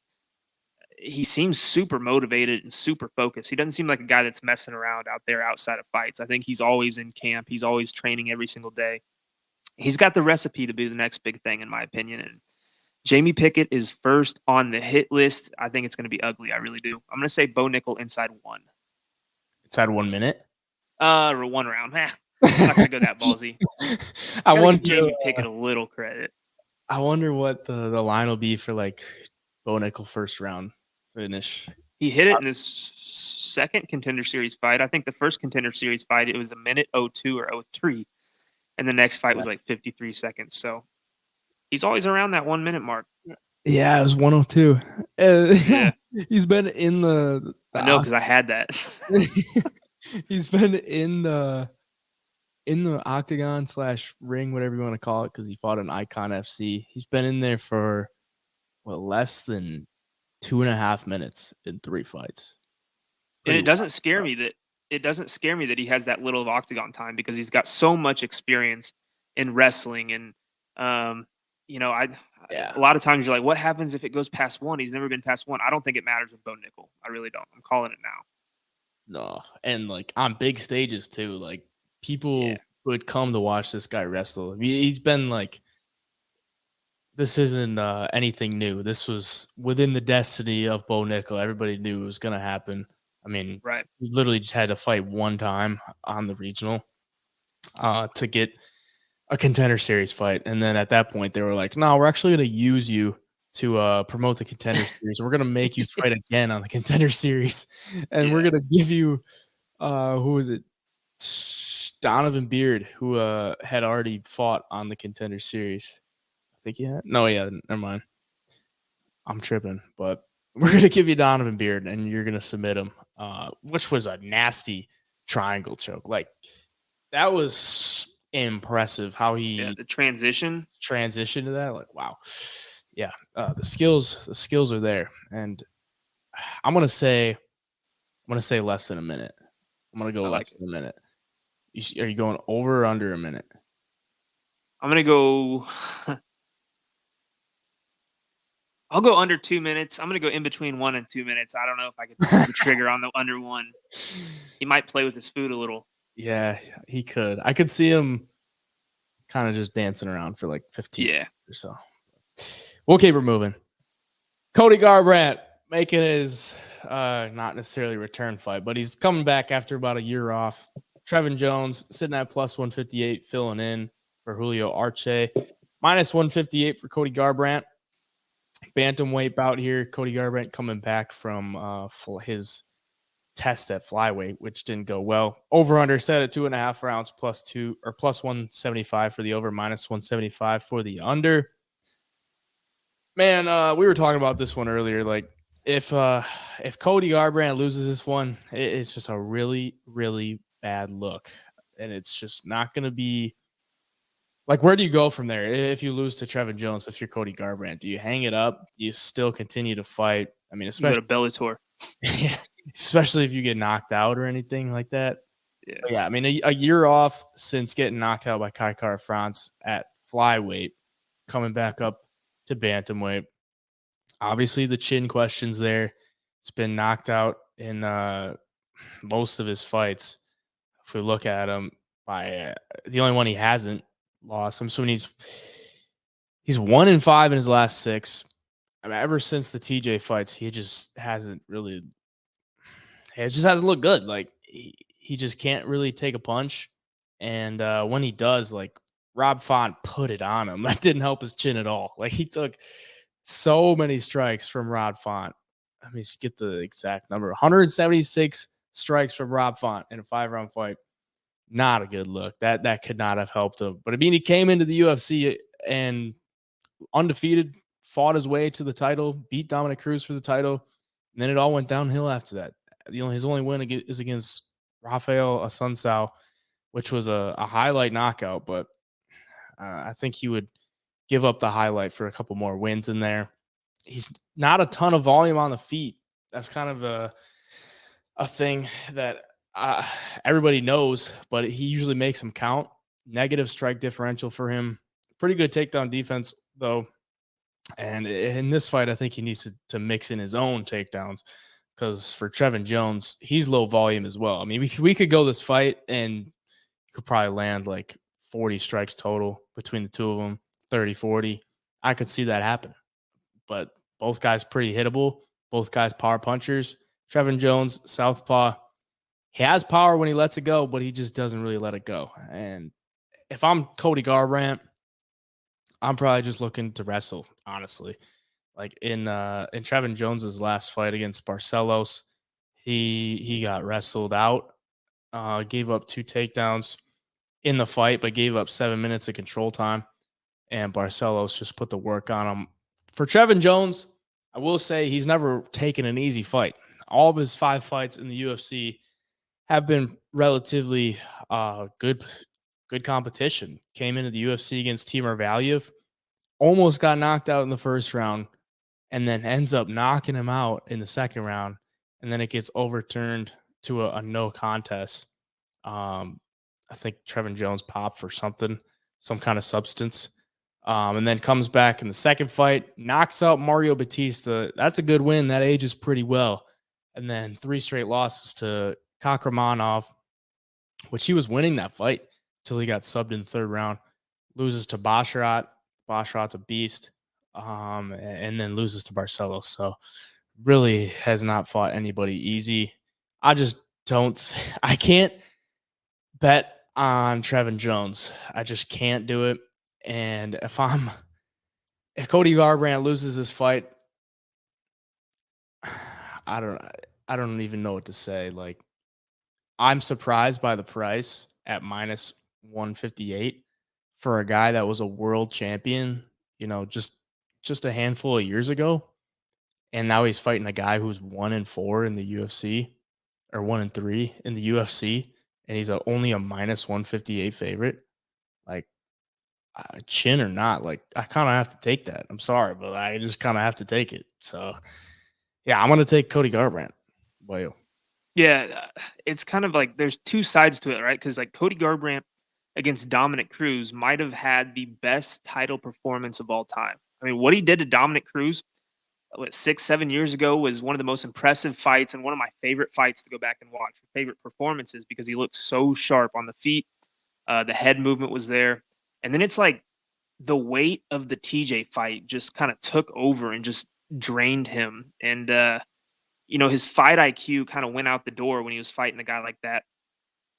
He seems super motivated and super focused. He doesn't seem like a guy that's messing around out there outside of fights. I think he's always in camp. He's always training every single day. He's got the recipe to be the next big thing, in my opinion. And Jamie Pickett is first on the hit list. I think it's going to be ugly. I really do. I'm going to say Bo Nickal inside 1. Inside 1 minute? Or 1 round. I'm not going to go that ballsy. I wonder give Jamie Pickett a little credit. I wonder what the line will be for like Bo Nickal first round finish. He hit it in his second Contender Series fight. I think the first Contender Series fight, it was 1:02 or 03. And the next fight was like 53 seconds. So he's always around that 1 minute mark. Yeah, it was 102. Yeah. He's been in the I know, because I had that. He's been in the octagon / ring, whatever you want to call it, because he fought an Icon FC. He's been in there for less than 2.5 minutes in 3 fights. And it doesn't scare me that he has that little of octagon time, because he's got so much experience in wrestling. And Yeah. A lot of times you're like, what happens if it goes past 1? He's never been past 1. I don't think it matters with Bo Nickal. I really don't. I'm calling it now. No. And like on big stages too, like people Yeah. would come to watch this guy wrestle. I mean, he's been like, this isn't anything new. This was within the destiny of Bo Nickal. Everybody knew it was going to happen. I mean, Right. he literally just had to fight one time on the regional to get a contender series fight. And then at that point, they were like, no, we're actually going to use you to promote the contender series. We're going to make you fight again on the contender series. And we're going to give you, who was it? Donovan Beard, who had already fought on the contender series. I think he had. No, yeah, never mind. I'm tripping, but we're going to give you Donovan Beard and you're going to submit him, which was a nasty triangle choke. Like, that was impressive how he the transitioned to that. Like, wow. Yeah. The skills are there. And I'm going to say less than a minute. I'm going to go less than a minute. Are you going over or under a minute? I'm going to go. I'll go under 2 minutes. I'm going to go in between 1 and 2 minutes. I don't know if I could pull the trigger on the under 1. He might play with his food a little. Yeah, he could. I could see him kind of just dancing around for like 15 seconds or so. We'll keep her moving. Cody Garbrandt making his not necessarily return fight, but he's coming back after about a year off. Trevin Jones sitting at plus 158, filling in for Julio Arce. Minus 158 for Cody Garbrandt. Bantamweight bout here. Cody Garbrandt coming back from his test at flyweight, which didn't go well. Over under set at 2.5 rounds, plus 175 for the over, minus 175 for the under. Man, we were talking about this one earlier. Like, if Cody Garbrandt loses this one, it's just a really, really bad look, and it's just not going to be. Like, where do you go from there if you lose to Trevin Jones? If you're Cody Garbrandt, do you hang it up? Do you still continue to fight? I mean, especially you go to Bellator. Especially if you get knocked out or anything like that. Yeah. But yeah, I mean, a year off since getting knocked out by Kai Kara France at flyweight, coming back up to bantamweight. Obviously, the chin questions there. It's been knocked out in most of his fights. If we look at him, by the only one he hasn't lost, I'm assuming he's 1-5 in his last 6. I mean, ever since the TJ fights, he just hasn't really. It just hasn't looked good. Like, he just can't really take a punch. And when he does, like, Rob Font put it on him. That didn't help his chin at all. Like, he took so many strikes from Rob Font. Let me get the exact number. 176 strikes from Rob Font in a 5-round fight. Not a good look. That could not have helped him. But I mean, he came into the UFC and undefeated, fought his way to the title, beat Dominic Cruz for the title, and then it all went downhill after that. His only win is against Rafael Assunção, which was a highlight knockout, but I think he would give up the highlight for a couple more wins in there. He's not a ton of volume on the feet. That's kind of a thing that everybody knows, but he usually makes them count. Negative strike differential for him. Pretty good takedown defense, though. And in this fight, I think he needs to mix in his own takedowns, because for Trevin Jones, he's low volume as well. I mean, we could go this fight and you could probably land like 40 strikes total between the two of them, 30, 40. I could see that happen. But both guys pretty hittable. Both guys power punchers. Trevin Jones, southpaw. He has power when he lets it go, but he just doesn't really let it go. And if I'm Cody Garbrandt, I'm probably just looking to wrestle, honestly. Like in Trevin Jones's last fight against Barcelos, he got wrestled out, gave up 2 takedowns in the fight, but gave up 7 minutes of control time. And Barcelos just put the work on him. For Trevin Jones, I will say he's never taken an easy fight. All of his 5 fights in the UFC have been relatively good competition. Came into the UFC against Timur Valiev, almost got knocked out in the first round, and then ends up knocking him out in the second round, and then it gets overturned to a no contest. I think Trevin Jones popped for some kind of substance. And then comes back in the second fight, knocks out Mario Batista. That's a good win. That ages pretty well. And then 3 straight losses to Rakhmonov, which he was winning that fight until he got subbed in the third round. Loses to Basharat. Basharat's a beast. And then loses to Barcelos. So really has not fought anybody easy. I just I can't bet on Trevin Jones. I just can't do it. And if Cody Garbrandt loses this fight, I don't even know what to say. Like, I'm surprised by the price at minus 158 for a guy that was a world champion, just a handful of years ago. And now he's fighting a guy who's 1-4 in the UFC, or 1-3 in the UFC, and he's only a minus 158 favorite. Like, chin or not, like, I kind of have to take that. I'm sorry, but I just kind of have to take it. So, yeah, I'm going to take Cody Garbrandt. Wow. Yeah, it's kind of like there's two sides to it, right? Because like Cody Garbrandt against Dominic Cruz might have had the best title performance of all time. I mean, what he did to Dominic Cruz 6-7 years ago was one of the most impressive fights and one of my favorite fights to go back and watch. Favorite performances because he looked so sharp on the feet. The head movement was there. And then it's like the weight of the TJ fight just kind of took over and just drained him. And, his fight IQ kind of went out the door when he was fighting a guy like that.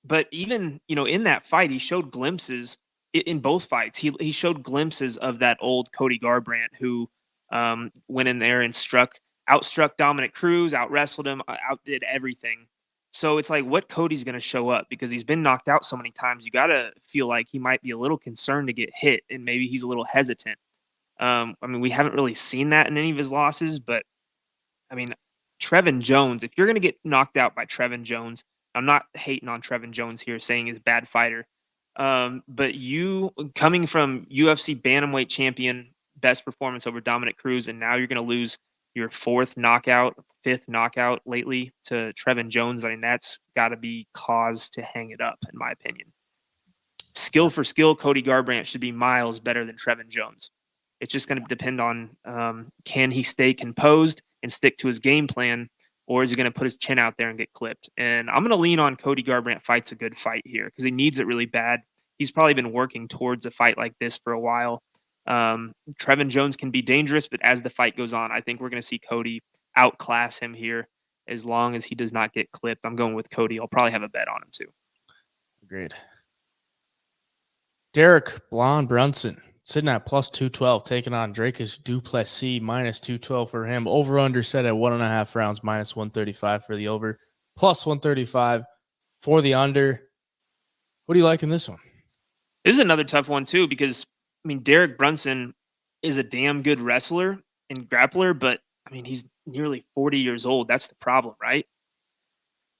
But even, in that fight, he showed glimpses in both fights. He showed glimpses of that old Cody Garbrandt who went in there and outstruck Dominic Cruz, out wrestled him, outdid everything. So it's like, what Cody's going to show up because he's been knocked out so many times. You got to feel like he might be a little concerned to get hit, and maybe he's a little hesitant. We haven't really seen that in any of his losses, but I mean, Trevin Jones, if you're going to get knocked out by Trevin Jones, I'm not hating on Trevin Jones here saying he's a bad fighter. But you coming from UFC bantamweight champion, best performance over Dominic Cruz, and now you're going to lose your fifth knockout lately to Trevin Jones. I mean, that's got to be cause to hang it up, in my opinion. Skill for skill, Cody Garbrandt should be miles better than Trevin Jones. It's just going to depend on can he stay composed and stick to his game plan, or is he going to put his chin out there and get clipped? And I'm going to lean on Cody Garbrandt fights a good fight here because he needs it really bad. He's probably been working towards a fight like this for a while. Trevin Jones can be dangerous, but as the fight goes on, I think we're going to see Cody outclass him here as long as he does not get clipped. I'm going with Cody. I'll probably have a bet on him too. Agreed. Derek Brunson sitting at plus 212, taking on Dracus du Plessis, minus 212 for him. Over under set at 1.5 rounds, minus 135 for the over, plus 135 for the under. What do you like in this one? This is another tough one too, because Derek Brunson is a damn good wrestler and grappler, but he's nearly 40 years old. That's the problem, right?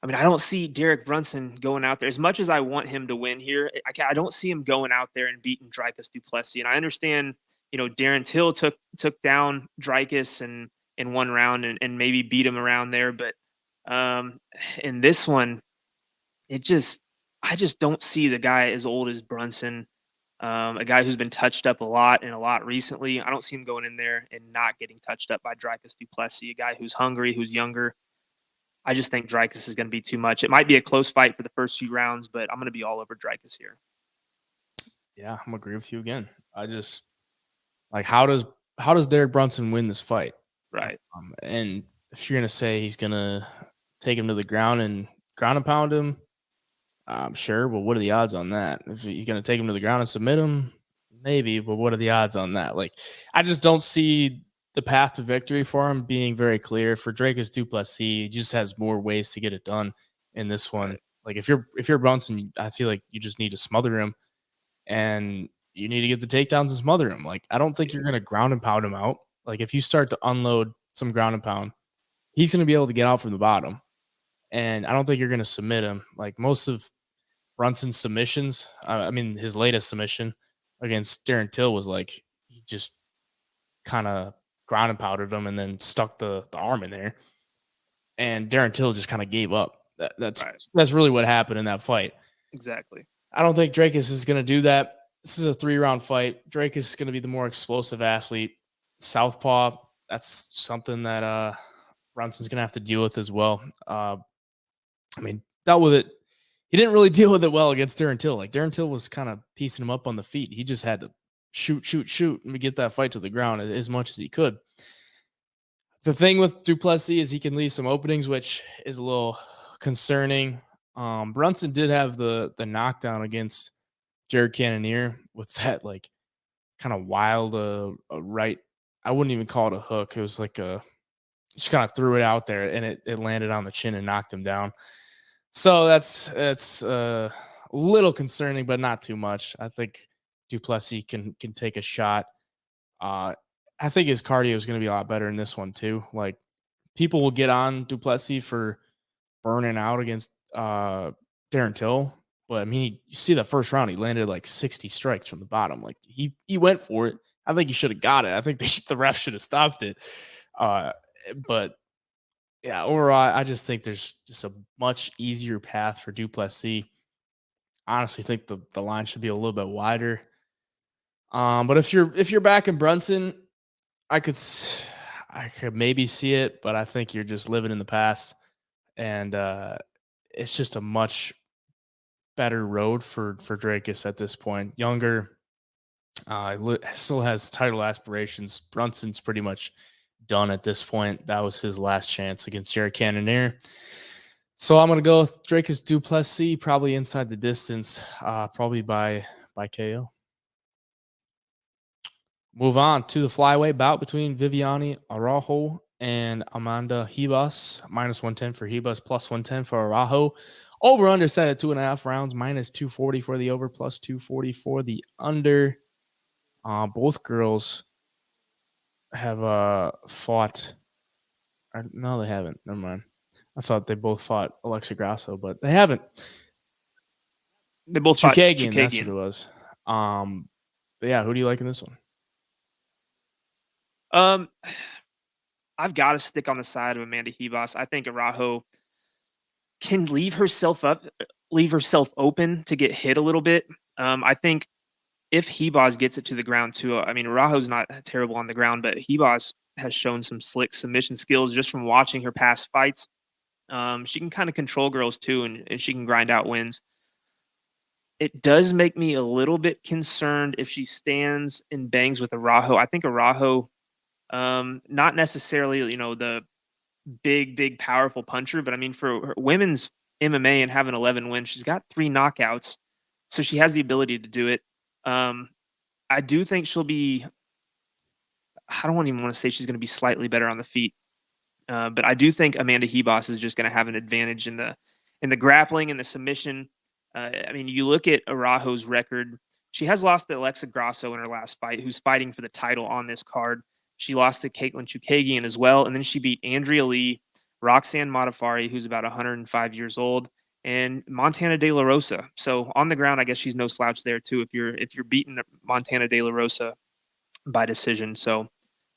I don't see Derek Brunson going out there as much as I want him to win here. I don't see him going out there and beating Dricus du Plessis. And I understand, Darren Till took down Dricus in one round and maybe beat him around there. But in this one, I just don't see the guy as old as Brunson, a guy who's been touched up a lot recently. I don't see him going in there and not getting touched up by Dricus du Plessis, a guy who's hungry, who's younger. I just think Dricus is going to be too much. It might be a close fight for the first few rounds, but I'm going to be all over Dricus here. Yeah, I'm agree with you again. I just like how does Derek Brunson win this fight? Right. And if you're going to say he's going to take him to the ground and pound him, I'm sure. But what are the odds on that? If he's going to take him to the ground and submit him, maybe. But what are the odds on that? Like, I just don't see the path to victory for him being very clear. For Dracus du Plessis, he just has more ways to get it done in this one. Right. Like if you're Brunson, I feel like you just need to smother him, and you need to get the takedowns and smother him. Like, I don't think you're going to ground and pound him out. Like, if you start to unload some ground and pound, he's going to be able to get out from the bottom, and I don't think you're going to submit him. Like most of Brunson's submissions, his latest submission against Darren Till was like he just kind of ground and powdered him and then stuck the arm in there. And Darren Till just kind of gave up. That's really what happened in that fight. Exactly. I don't think Dracus is going to do that. This is a 3-round fight. Drake is going to be the more explosive athlete. Southpaw, that's something that Brunson's going to have to deal with as well. Dealt with it. He didn't really deal with it well against Darren Till. Like, Darren Till was kind of piecing him up on the feet. He just had to shoot, and get that fight to the ground as much as he could. The thing with Duplessis is he can leave some openings, which is a little concerning. Brunson did have the knockdown against Jared Cannonier with that like kind of wild right. I wouldn't even call it a hook. It was like just kind of threw it out there, and it landed on the chin and knocked him down. So that's a little concerning, but not too much. I think Duplessis can take a shot. I think his cardio is going to be a lot better in this one too. Like, people will get on Duplessis for burning out against Darren Till, but I mean, you see the first round, he landed like 60 strikes from the bottom. Like, he went for it. I think he should have got it. I think the ref should have stopped it. But yeah, overall, I just think there's just a much easier path for Duplessis. Honestly, think the line should be a little bit wider. But if you're backing Brunson, I could maybe see it, but I think you're just living in the past, and it's just a much better road for Drakus at this point. Younger, still has title aspirations. Brunson's pretty much done at this point. That was his last chance against Jared Cannonier. So I'm going to go with Drakus Duplessis, probably inside the distance, probably by KO. Move on to the flyweight bout between Viviane Araujo and Amanda Ribas. -110 for Ribas, +110 for Araujo. Over under set at 2.5 rounds, -240 for the over, +240 for the under. Both girls have fought. No, they haven't. Never mind. I thought they both fought Alexa Grasso, but they haven't. They both fought Chukagian. That's what it was. But yeah, who do you like in this one? I've got to stick on the side of Amanda Ribas. I think Araujo can leave herself open to get hit a little bit. I think if Ribas gets it to the ground too, I mean, Araujo's not terrible on the ground, but Ribas has shown some slick submission skills just from watching her past fights. She can kind of control girls too, and she can grind out wins. It does make me a little bit concerned if she stands and bangs with Araujo. I think Araujo, not necessarily, the big, powerful puncher, but I mean, for her women's MMA and having 11 wins, she's got 3 knockouts, so she has the ability to do it. I do think she'll be. I don't even want to say she's going to be slightly better on the feet, but I do think Amanda Ribas is just going to have an advantage in the grappling and the submission. I mean, you look at Araujo's record. She has lost to Alexa Grasso in her last fight, who's fighting for the title on this card. She lost to Caitlin Chukagian as well, and then she beat Andrea Lee, Roxanne Modafari, who's about 105 years old, and Montana De La Rosa. So on the ground, I guess she's no slouch there too. If you're beating Montana De La Rosa by decision, so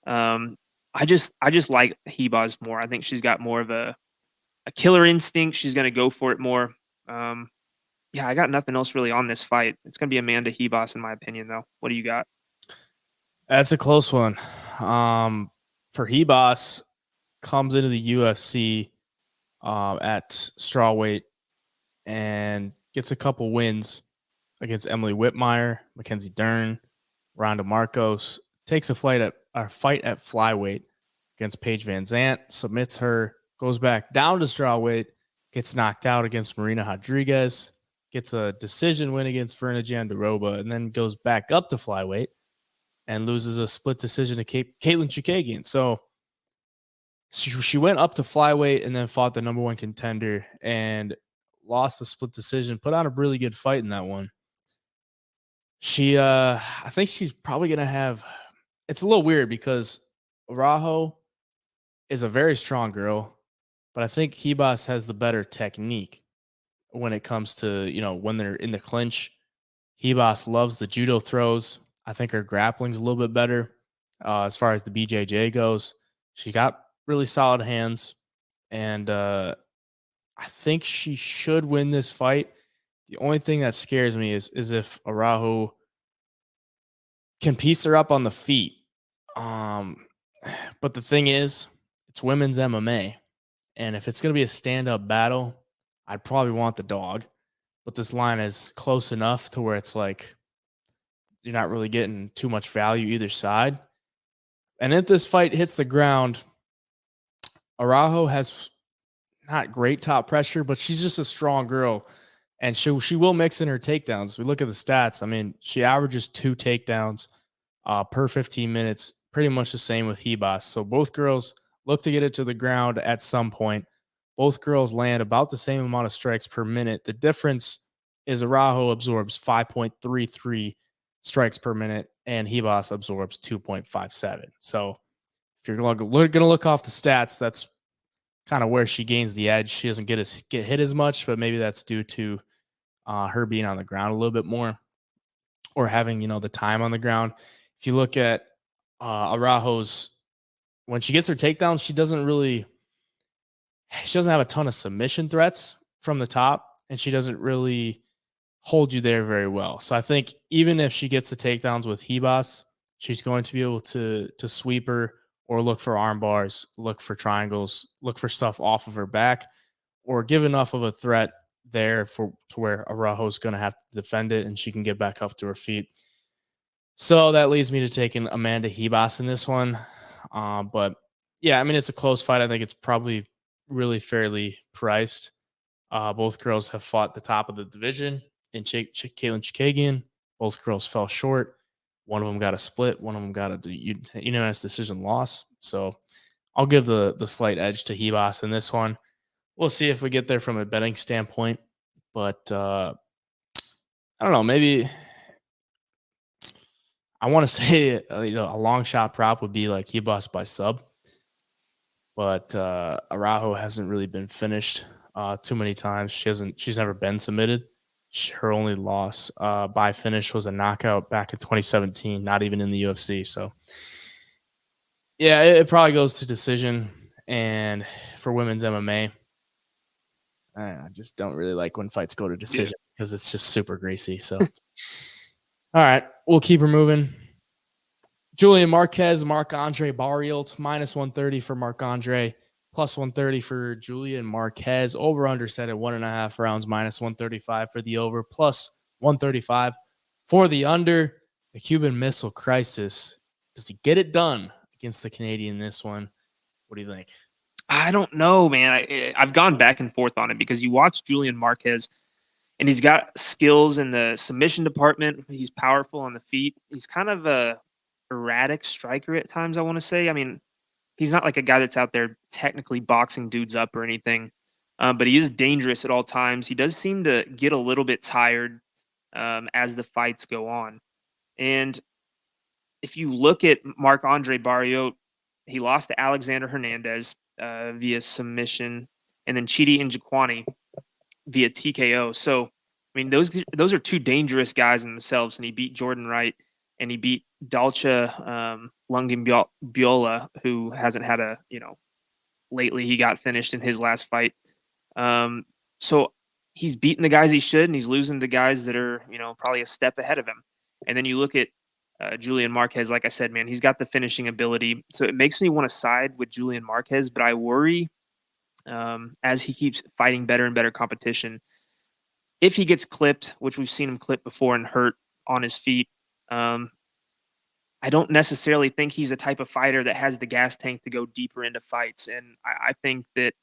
I just like Ribas more. I think she's got more of a killer instinct. She's going to go for it more. Yeah, I got nothing else really on this fight. It's going to be Amanda Ribas, in my opinion, though. What do you got? That's a close one. For Ribas, comes into the UFC at strawweight and gets a couple wins against Emily Whitmire, Mackenzie Dern, Ronda Marcos. Takes a fight at flyweight against Paige Van Zant, submits her, goes back down to strawweight, gets knocked out against Marina Rodriguez, gets a decision win against Verna Jandiroba, and then goes back up to flyweight and loses a split decision to Caitlin Chukagian. So she went up to flyweight and then fought the number 1 contender and lost a split decision, put on a really good fight in that one. I think she's probably going to have, it's a little weird because Araujo is a very strong girl, but I think Ribas has the better technique when it comes to, when they're in the clinch. Ribas loves the judo throws. I think her grappling's a little bit better as far as the BJJ goes. She got really solid hands, and I think she should win this fight. The only thing that scares me is if Araujo can piece her up on the feet. But the thing is, it's women's MMA. And if it's going to be a stand-up battle, I'd probably want the dog. But this line is close enough to where it's like you're not really getting too much value either side. And if this fight hits the ground, Araujo has not great top pressure, but she's just a strong girl. And she will mix in her takedowns. We look at the stats. I mean, she averages 2 takedowns per 15 minutes, pretty much the same with Ribas. So both girls look to get it to the ground at some point. Both girls land about the same amount of strikes per minute. The difference is Araujo absorbs 5.33 strikes per minute, and Ribas absorbs 2.57. So if you're going to look off the stats, that's kind of where she gains the edge. She doesn't get hit as much, but maybe that's due to her being on the ground a little bit more or having, the time on the ground. If you look at Araujo's, when she gets her takedown, she doesn't have a ton of submission threats from the top, and she doesn't really hold you there very well. So I think even if she gets the takedowns with Ribas, she's going to be able to sweep her or look for arm bars, look for triangles, look for stuff off of her back, or give enough of a threat there to where Araujo's going to have to defend it and she can get back up to her feet. So that leads me to taking Amanda Ribas in this one. But yeah, I mean, it's a close fight. I think it's probably really fairly priced. Both girls have fought the top of the division in Caitlin Chikagian. Both girls fell short. One of them got a split. One of them got a unanimous decision loss. So I'll give the slight edge to Ribas in this one. We'll see if we get there from a betting standpoint. But I don't know. Maybe I want to say a long shot prop would be like Ribas by sub. But Araujo hasn't really been finished too many times. She's never been submitted. Her only loss by finish was a knockout back in 2017, not even in the UFC. So, yeah, it probably goes to decision. And for women's MMA, I just don't really like when fights go to decision because it's just super greasy. So, all right, we'll keep her moving. Julian Marquez, Marc-Andre Barriault, minus 130 for Marc-Andre, plus 130 for Julian Marquez. Over under set at 1.5 rounds, minus 135 for the over, plus 135 for the under. The Cuban Missile Crisis. Does he get it done against the Canadian in this one? What do you think? I don't know, man. I've gone back and forth on it because you watch Julian Marquez, and he's got skills in the submission department. He's powerful on the feet. He's kind of a erratic striker at times, I want to say. I mean, he's not like a guy that's out there technically boxing dudes up or anything, but he is dangerous at all times. He does seem to get a little bit tired as the fights go on. And if you look at Marc-Andre Barriault, he lost to Alexander Hernandez via submission, and then Chidi Njokuani via TKO. So, I mean, those are two dangerous guys in themselves, and he beat Jordan Wright, and he beat Dalcha Lungimbiola, who hasn't had lately. He got finished in his last fight. So he's beating the guys he should, and he's losing to guys that are, probably a step ahead of him. And then you look at Julian Marquez, like I said, man, he's got the finishing ability. So it makes me want to side with Julian Marquez, but I worry as he keeps fighting better and better competition. If he gets clipped, which we've seen him clip before and hurt on his feet, I don't necessarily think he's the type of fighter that has the gas tank to go deeper into fights. And I think that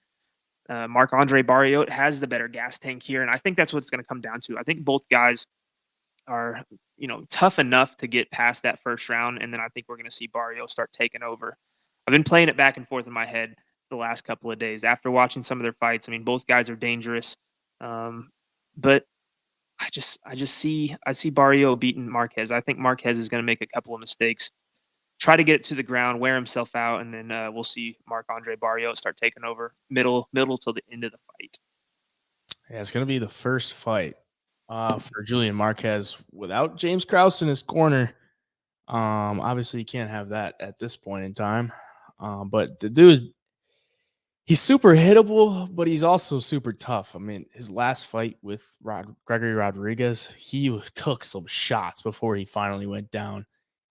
Marc-Andre Barriault has the better gas tank here. And I think that's what it's going to come down to. I think both guys are, tough enough to get past that first round. And then I think we're going to see Barriault start taking over. I've been playing it back and forth in my head the last couple of days after watching some of their fights. I mean, both guys are dangerous. But I see Barriault beating Marquez. I think Marquez is going to make a couple of mistakes, try to get it to the ground, wear himself out, and then we'll see Marc-Andre Barriault start taking over middle till the end of the fight. Yeah, it's going to be the first fight for Julian Marquez without James Krause in his corner. Obviously, you can't have that at this point in time. But the dude, he's super hittable, but he's also super tough. I mean, his last fight with Gregory Rodriguez, he took some shots before he finally went down.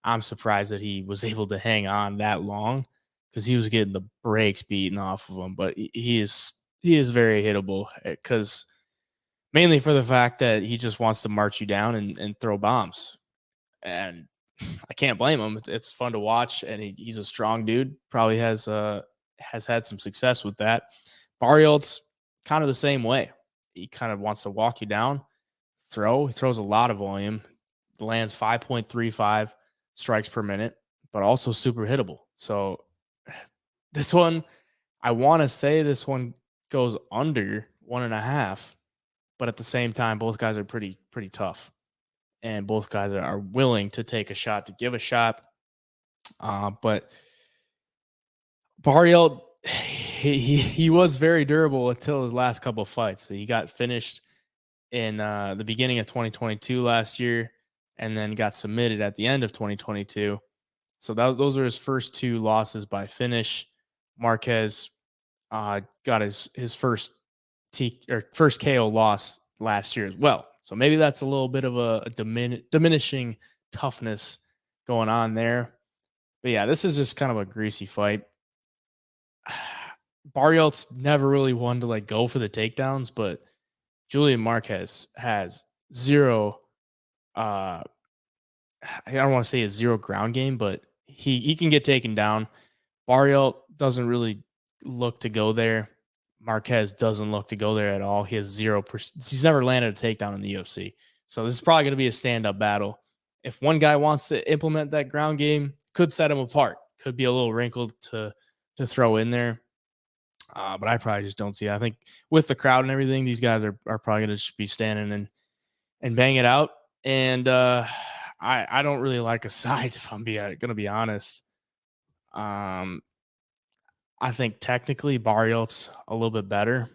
I'm surprised that he was able to hang on that long because he was getting the brakes beaten off of him. But he is very hittable because mainly for the fact that he just wants to march you down and throw bombs. And I can't blame him. It's fun to watch, and he's a strong dude. Probably has had some success with that. Barriault's kind of the same way. He kind of wants to walk you down, throw. He throws a lot of volume, lands 5.35 strikes per minute, but also super hittable. So this one, I want to say this one goes under 1.5, but at the same time, both guys are pretty tough, and both guys are willing to take a shot, to give a shot. But Barriault, he was very durable until his last couple of fights. So he got finished in the beginning of 2022 last year, and then got submitted at the end of 2022. So those are his first 2 losses by finish. Marquez got his first first KO loss last year as well. So maybe that's a little bit of a diminishing toughness going on there. But yeah, this is just kind of a greasy fight. Barriault's never really one to like go for the takedowns, but Julian Marquez has zero. I don't want to say a zero ground game, but he can get taken down. Barriault doesn't really look to go there. Marquez doesn't look to go there at all. He has 0%. He's never landed a takedown in the UFC. So this is probably going to be a stand-up battle. If one guy wants to implement that ground game, could set him apart. Could be a little wrinkle to throw in there. But I probably just don't see it. I think with the crowd and everything, these guys are probably going to just be standing and bang it out. And I don't really like a side, if I'm going to be honest. I think technically Barriault's a little bit better.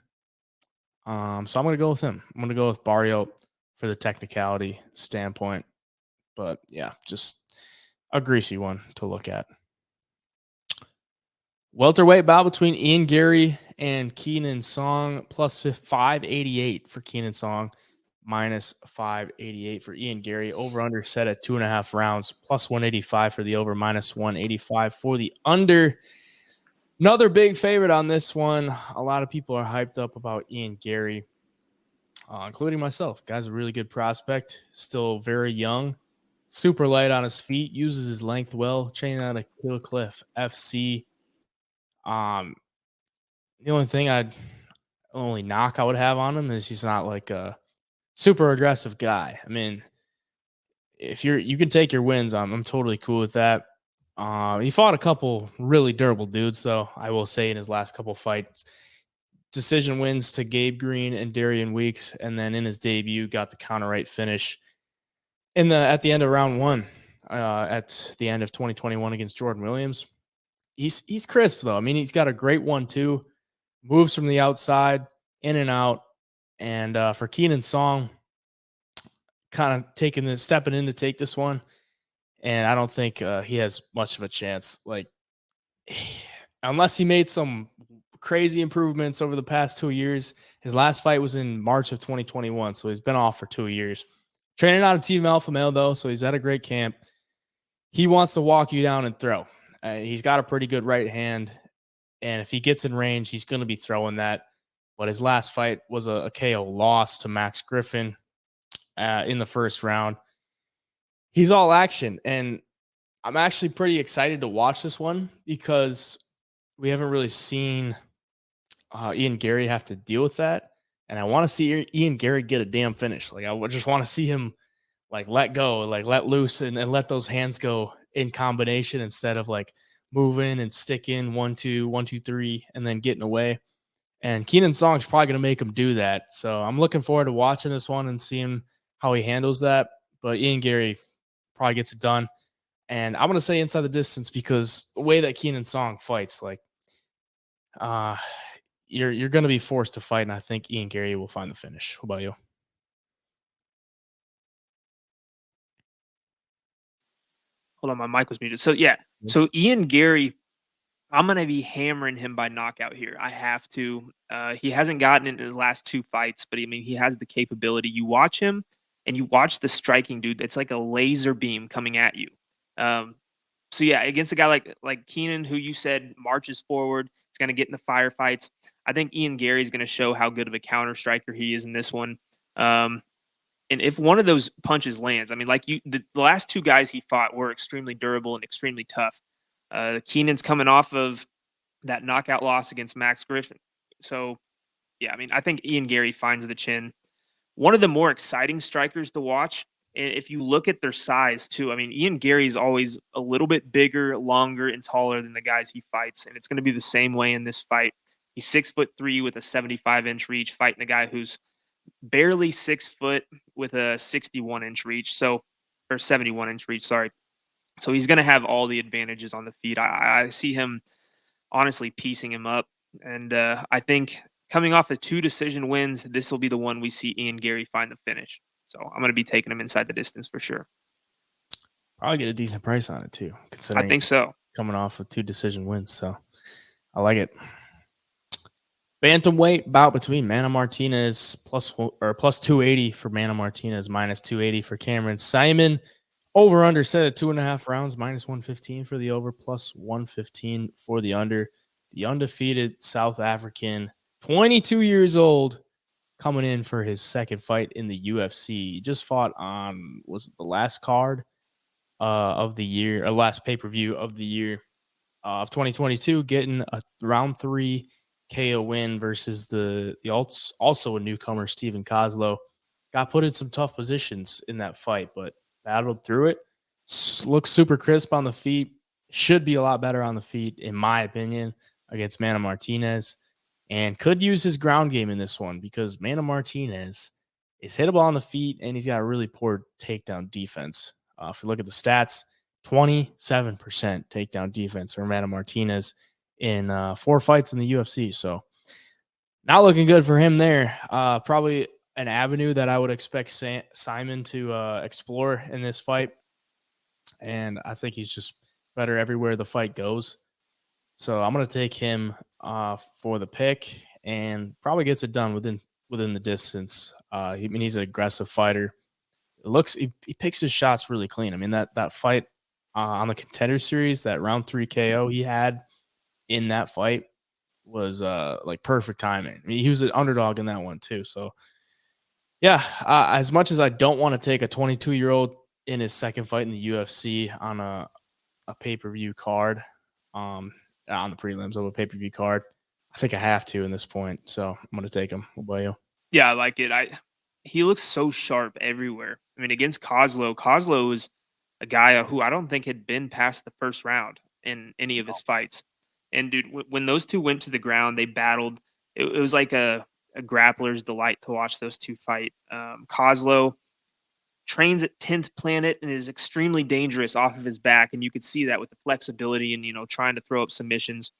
So I'm going to go with him. I'm going to go with Barriault for the technicality standpoint. But yeah, just a greasy one to look at. Welterweight bout between Ian Garry and Keenan Song, plus 588 for Keenan Song, minus 588 for Ian Garry. Over under set at 2.5 rounds, plus 185 for the over, minus 185 for the under. Another big favorite on this one. A lot of people are hyped up about Ian Garry, including myself. Guy's a really good prospect, still very young, super light on his feet, uses his length well, training out of Kill Cliff FC. The only knock I would have on him is he's not like a super aggressive guy. I mean, if you can take your wins, I'm totally cool with that. He fought a couple really durable dudes, though, I will say, in his last couple fights. Decision wins to Gabe Green and Darian Weeks, and then in his debut got the counter right finish at the end of round 1 at the end of 2021 against Jordan Williams. He's crisp, though. I mean, he's got a great 1-2, moves from the outside, in and out. And for Keenan Song, kind of stepping in to take this one. And I don't think he has much of a chance. Like, unless he made some crazy improvements over the past 2 years. His last fight was in March of 2021, so he's been off for 2 years. Training out of Team Alpha Male, though, so he's at a great camp. He wants to walk you down and throw. He's got a pretty good right hand, and if he gets in range, he's going to be throwing that. But his last fight was a KO loss to Max Griffin in the first round. He's all action, and I'm actually pretty excited to watch this one because we haven't really seen Ian Garry have to deal with that. And I want to see Ian Garry get a damn finish. Like, I just want to see him like let go, like let loose and let those hands go in combination instead of like moving and sticking 1-2, 1-2-3, and then getting away. And Keenan Song's probably going to make him do that. So I'm looking forward to watching this one and seeing how he handles that. But Ian Garry probably gets it done. And I'm going to say inside the distance because the way that Keenan Song fights, like, you're going to be forced to fight, and I think Ian Garry will find the finish. What about you? Hold on, my mic was muted. So yeah, so Ian Garry, I'm gonna be hammering him by knockout here. I have to. He hasn't gotten it in his last 2 fights, but I mean, he has the capability. You watch him, and you watch the striking dude. It's like a laser beam coming at you. So yeah, against a guy like Keenan, who you said marches forward, is going to get in the firefights. I think Ian Garry is going to show how good of a counter striker he is in this one. And if one of those punches lands, I mean, like the last two guys he fought were extremely durable and extremely tough. Keenan's coming off of that knockout loss against Max Griffin. So yeah, I mean, I think Ian Garry finds the chin. One of the more exciting strikers to watch. And if you look at their size too, I mean, Ian Gary's always a little bit bigger, longer, and taller than the guys he fights, and it's going to be the same way in this fight. He's 6'3" with a 75-inch reach, fighting a guy who's barely 6 foot with a 61-inch reach, or 71-inch reach. Sorry. So he's going to have all the advantages on the feet. I see him honestly piecing him up, and I think coming off of 2 decision wins, this will be the one we see Ian Garry find the finish. So I'm going to be taking him inside the distance for sure. Probably get a decent price on it too, I considering think so. coming off of 2 decision wins. So I like it. Bantamweight bout between Mana Martinez plus 280 for Mana Martinez, minus 280 for Cameron Saaiman. Over under set at 2.5 rounds, minus 115 for the over, plus 115 for the under. The undefeated South African, 22 years old, coming in for his second fight in the UFC. He just fought on, was it the last card of the year, or last pay-per-view of the year of 2022, getting a round 3 KO win versus the also a newcomer, Steven Kozlow. Got put in some tough positions in that fight, but battled through it. Looks super crisp on the feet. Should be a lot better on the feet, in my opinion, against Mana Martinez. And could use his ground game in this one because Mana Martinez is hittable on the feet and he's got a really poor takedown defense. If you look at the stats, 27% takedown defense for Mana Martinez in 4 fights in the UFC. So not looking good for him there. Probably an avenue that I would expect Saaiman to explore in this fight. And I think he's just better everywhere the fight goes. So I'm going to take him for the pick and probably gets it done within the distance. He's an aggressive fighter. He picks his shots really clean. I mean, that fight on the Contender Series, that round 3 KO he had in that fight was like perfect timing. I mean, he was an underdog in that one too. So yeah, as much as I don't want to take a 22-year-old in his second fight in the UFC on a pay-per-view card, on the prelims of a pay-per-view card, I think I have to in this point. So I'm going to take him. What about you? Yeah, I like it. He looks so sharp everywhere. I mean, against Kozlow is a guy who I don't think had been past the first round in any of his fights. And dude, when those two went to the ground, they battled. It was like a grappler's delight to watch those two fight. Kozlow trains at 10th Planet and is extremely dangerous off of his back, and you could see that with the flexibility and trying to throw up submissions.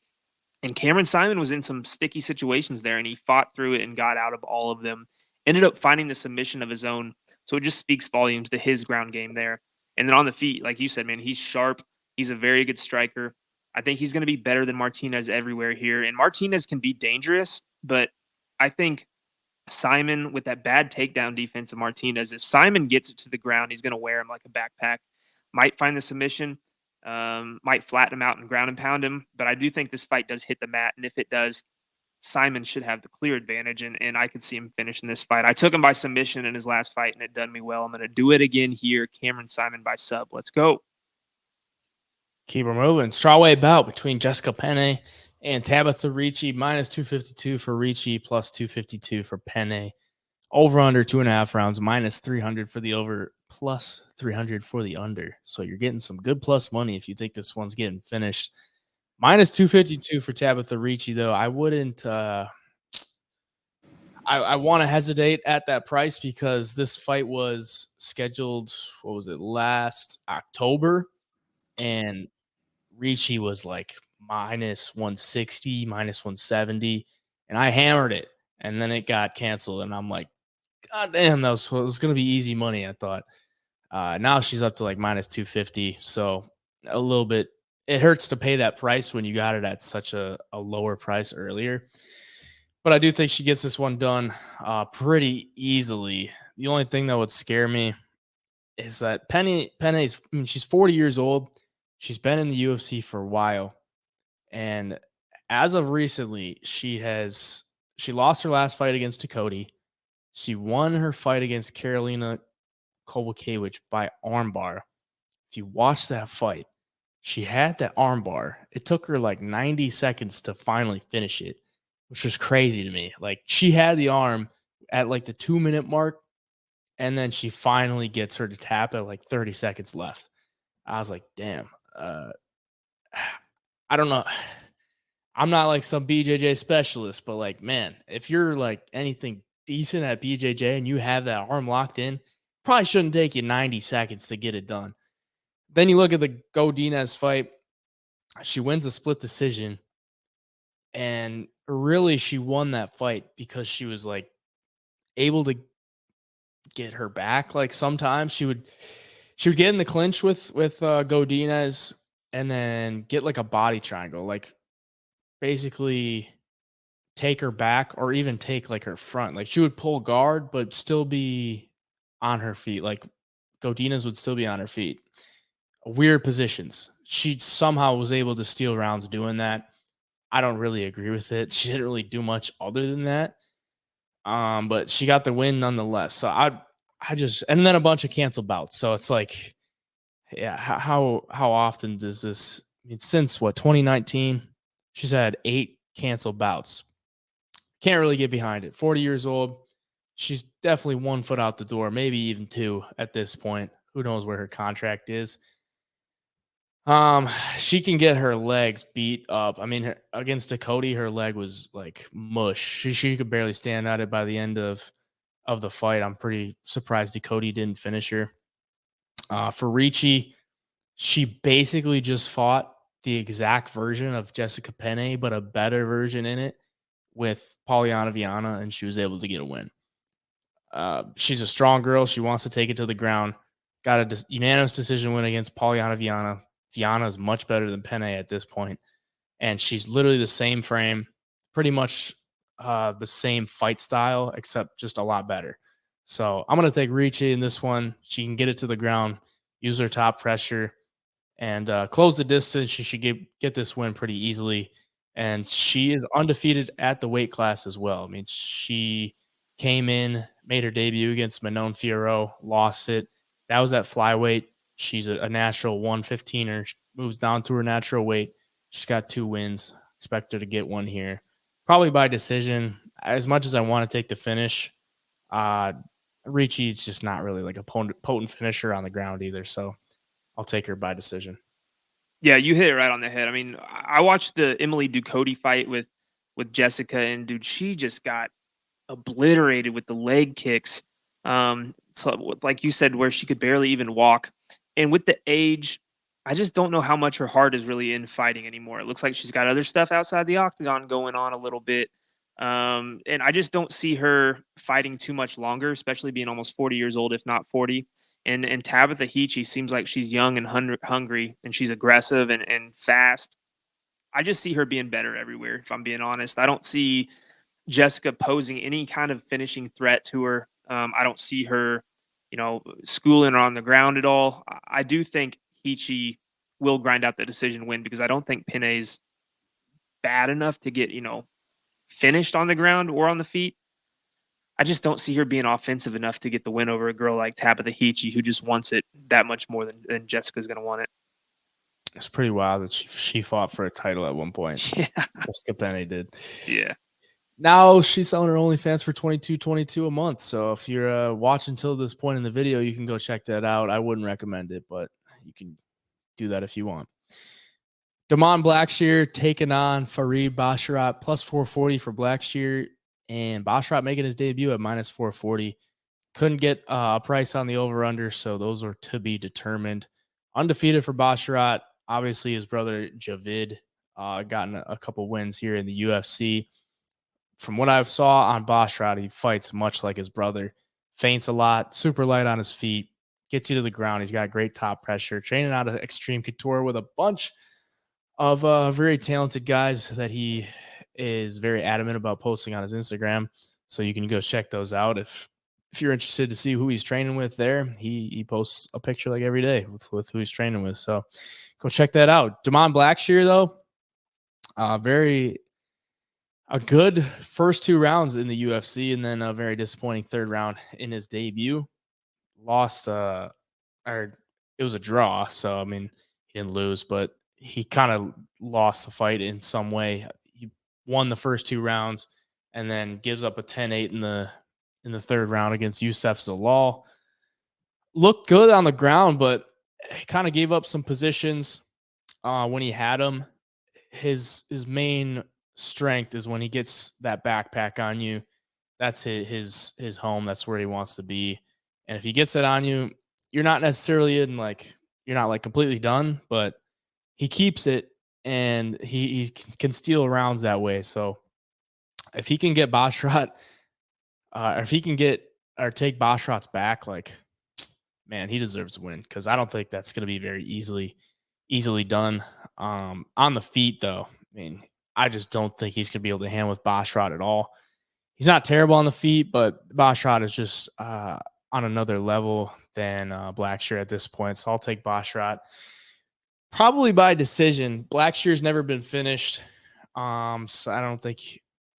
And Cameron Saaiman was in some sticky situations there, and he fought through it and got out of all of them. Ended up finding the submission of his own, so it just speaks volumes to his ground game there. And then on the feet, like you said, man, he's sharp. He's a very good striker. I think he's going to be better than Martinez everywhere here. And Martinez can be dangerous, but I think Saaiman, with that bad takedown defense of Martinez, if Saaiman gets it to the ground, he's going to wear him like a backpack. Might find the submission, might flatten him out and ground and pound him. But I do think this fight does hit the mat. And if it does, Saaiman should have the clear advantage. And I could see him finishing this fight. I took him by submission in his last fight, and it done me well. I'm going to do it again here. Cameron Saaiman by sub. Let's go. Keep her moving. Strawweight bout between Jessica Penne and Tabitha Ricci, minus 252 for Ricci, plus 252 for Penne. Over under 2.5 rounds, minus 300 for the over, plus 300 for the under. So you're getting some good plus money if you think this one's getting finished. Minus 252 for Tabitha Ricci, though. I wouldn't. I want to hesitate at that price because this fight was scheduled, what was it, last October, and Ricci was like minus 160, minus 170, and I hammered it, and then it got canceled, and I'm like, God damn, it was going to be easy money, I thought. Now she's up to like minus 250, so a little bit. It hurts to pay that price when you got it at such a lower price earlier. But I do think she gets this one done pretty easily. The only thing that would scare me is that Penne's, I mean, she's 40 years old. She's been in the UFC for a while. And as of recently, she lost her last fight against Cody. She won her fight against Karolina Kowalkiewicz by armbar. If you watch that fight, she had that armbar. It took her like 90 seconds to finally finish it, which was crazy to me. Like she had the arm at like the 2-minute mark, and then she finally gets her to tap at like 30 seconds left. I was like, damn. I don't know. I'm not like some BJJ specialist, but like, man, if you're like anything decent at BJJ and you have that arm locked in, probably shouldn't take you 90 seconds to get it done. Then you look at the Godinez fight. She wins a split decision. And really, she won that fight because she was like able to get her back. Like sometimes she would get in the clinch with Godinez and then get like a body triangle, like basically take her back or even take like her front. Like she would pull guard, but still be on her feet. Like Godinez would still be on her feet. Weird positions. She somehow was able to steal rounds doing that. I don't really agree with it. She didn't really do much other than that. But she got the win nonetheless. So I just, and then a bunch of canceled bouts. So it's like, yeah, how often does this, I mean, since what, 2019, she's had 8 canceled bouts. Can't really get behind it. 40 years old. She's definitely 1 foot out the door, maybe even 2 at this point. Who knows where her contract is? She can get her legs beat up. I mean, against Cody, her leg was like mush. She could barely stand at it by the end of the fight. I'm pretty surprised Cody didn't finish her. For Ricci, she basically just fought the exact version of Jessica Penne, but a better version in it with Polyana Viana, and she was able to get a win. She's a strong girl. She wants to take it to the ground. Got a unanimous decision win against Polyana Viana. Viana is much better than Penne at this point, and she's literally the same frame, pretty much the same fight style, except just a lot better. So I'm going to take Ricci in this one. She can get it to the ground, use her top pressure, and close the distance. She should get this win pretty easily. And she is undefeated at the weight class as well. I mean, she came in, made her debut against Manon Fiorot, lost it. That was at flyweight. She's a natural 115er. She moves down to her natural weight. She's got 2 wins. Expect her to get one here. Probably by decision. As much as I want to take the finish, Ricci's just not really like a potent finisher on the ground either. So I'll take her by decision. Yeah, you hit it right on the head. I mean, I watched the Emily Ducote fight with Jessica, and dude, she just got obliterated with the leg kicks. So like you said, where she could barely even walk. And with the age, I just don't know how much her heart is really in fighting anymore. It looks like she's got other stuff outside the octagon going on a little bit. And I just don't see her fighting too much longer, especially being almost 40 years old, if not 40. And Tabitha Heechee seems like she's young and hungry, and she's aggressive and fast. I just see her being better everywhere, if I'm being honest. I don't see Jessica posing any kind of finishing threat to her. I don't see her, schooling her on the ground at all. I do think Heechee will grind out the decision win because I don't think Penne's bad enough to get, finished on the ground or on the feet. I just don't see her being offensive enough to get the win over a girl like Tabitha Heechee, who just wants it that much more than Jessica's going to want it. It's pretty wild that she fought for a title at one point. Yeah. Jessica Penne did. Yeah. Now she's selling her OnlyFans for $22.22 a month. So if you're watching till this point in the video, you can go check that out. I wouldn't recommend it, but you can do that if you want. Damon Blackshear taking on Farid Basharat, plus 440 for Blackshear, and Basharat making his debut at minus 440. Couldn't get a price on the over-under, so those are to be determined. Undefeated for Basharat. Obviously, his brother Javid gotten a couple wins here in the UFC. From what I saw on Basharat, he fights much like his brother. Feints a lot, super light on his feet, gets you to the ground. He's got great top pressure. Training out of Extreme Couture with a bunch of very talented guys that he is very adamant about posting on his Instagram. So you can go check those out if if you're interested to see who he's training with there, he posts a picture like every day with who he's training with. So go check that out. Damon Blackshear, though, a good first 2 rounds in the UFC, and then a very disappointing third round in his debut. Lost, or it was a draw. So, I mean, he didn't lose, but he kind of lost the fight in some way. He won the first 2 rounds and then gives up a 10-8 in the third round against Youssef Zalal. Looked good on the ground, but he kind of gave up some positions when he had him. His main strength is when he gets that backpack on you. That's his home. That's where he wants to be. And if he gets it on you, you're not necessarily you're not like completely done, but he keeps it and he can steal rounds that way. So if he can get Basharat, or if he can get or take Basharat's back, like, man, he deserves to win, because I don't think that's going to be very easily done. On the feet, though, I mean, I just don't think he's going to be able to hang with Basharat at all. He's not terrible on the feet, but Basharat is just on another level than Blackshear at this point. So I'll take Basharat probably by decision. Blackshear's never been finished, so I don't think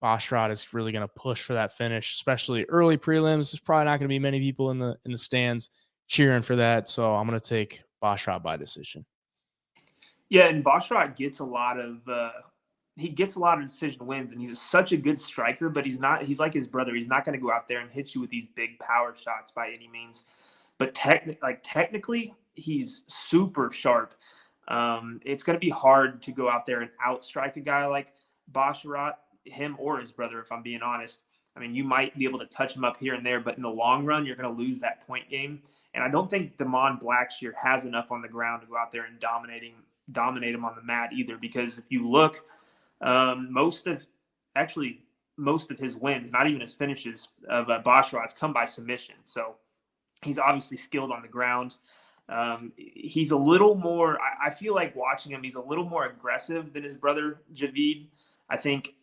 Basharat is really going to push for that finish, especially early prelims. There's probably not going to be many people in the stands cheering for that, so I'm going to take Basharat by decision. Yeah, and Basharat gets a lot of decision wins, and he's such a good striker, but he's like his brother. He's not going to go out there and hit you with these big power shots by any means. But technically, he's super sharp. It's going to be hard to go out there and outstrike a guy like Basharat, him or his brother, if I'm being honest. I mean, you might be able to touch him up here and there, but in the long run, you're going to lose that point game. And I don't think Damon Blackshear has enough on the ground to go out there and dominate him on the mat either. Because if you look, most of his wins, not even his finishes of Basharat's, come by submission. So he's obviously skilled on the ground. He's a little more, I feel like watching him, he's a little more aggressive than his brother Javid. I think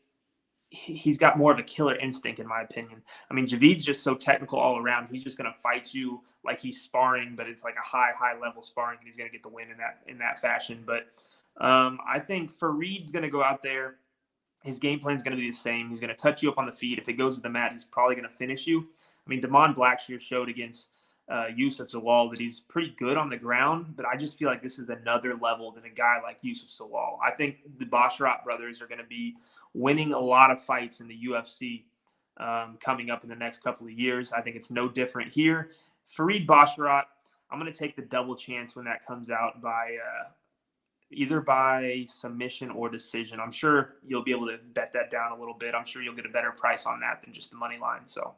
he's got more of a killer instinct, in my opinion. I mean, Javid's just so technical all around. He's just going to fight you like he's sparring, but it's like a high level sparring, and he's going to get the win in that fashion. But I think Fareed's going to go out there. His game plan is going to be the same. He's going to touch you up on the feet. If it goes to the mat, he's probably going to finish you. I mean, Damon Blackshear showed against Youssef Zalal that he's pretty good on the ground, but I just feel like this is another level than a guy like Youssef Zalal. I think the Basharat brothers are going to be winning a lot of fights in the UFC coming up in the next couple of years. I think it's no different here. Fareed Basharat, I'm going to take the double chance when that comes out by either by submission or decision. I'm sure you'll be able to bet that down a little bit. I'm sure you'll get a better price on that than just the money line. So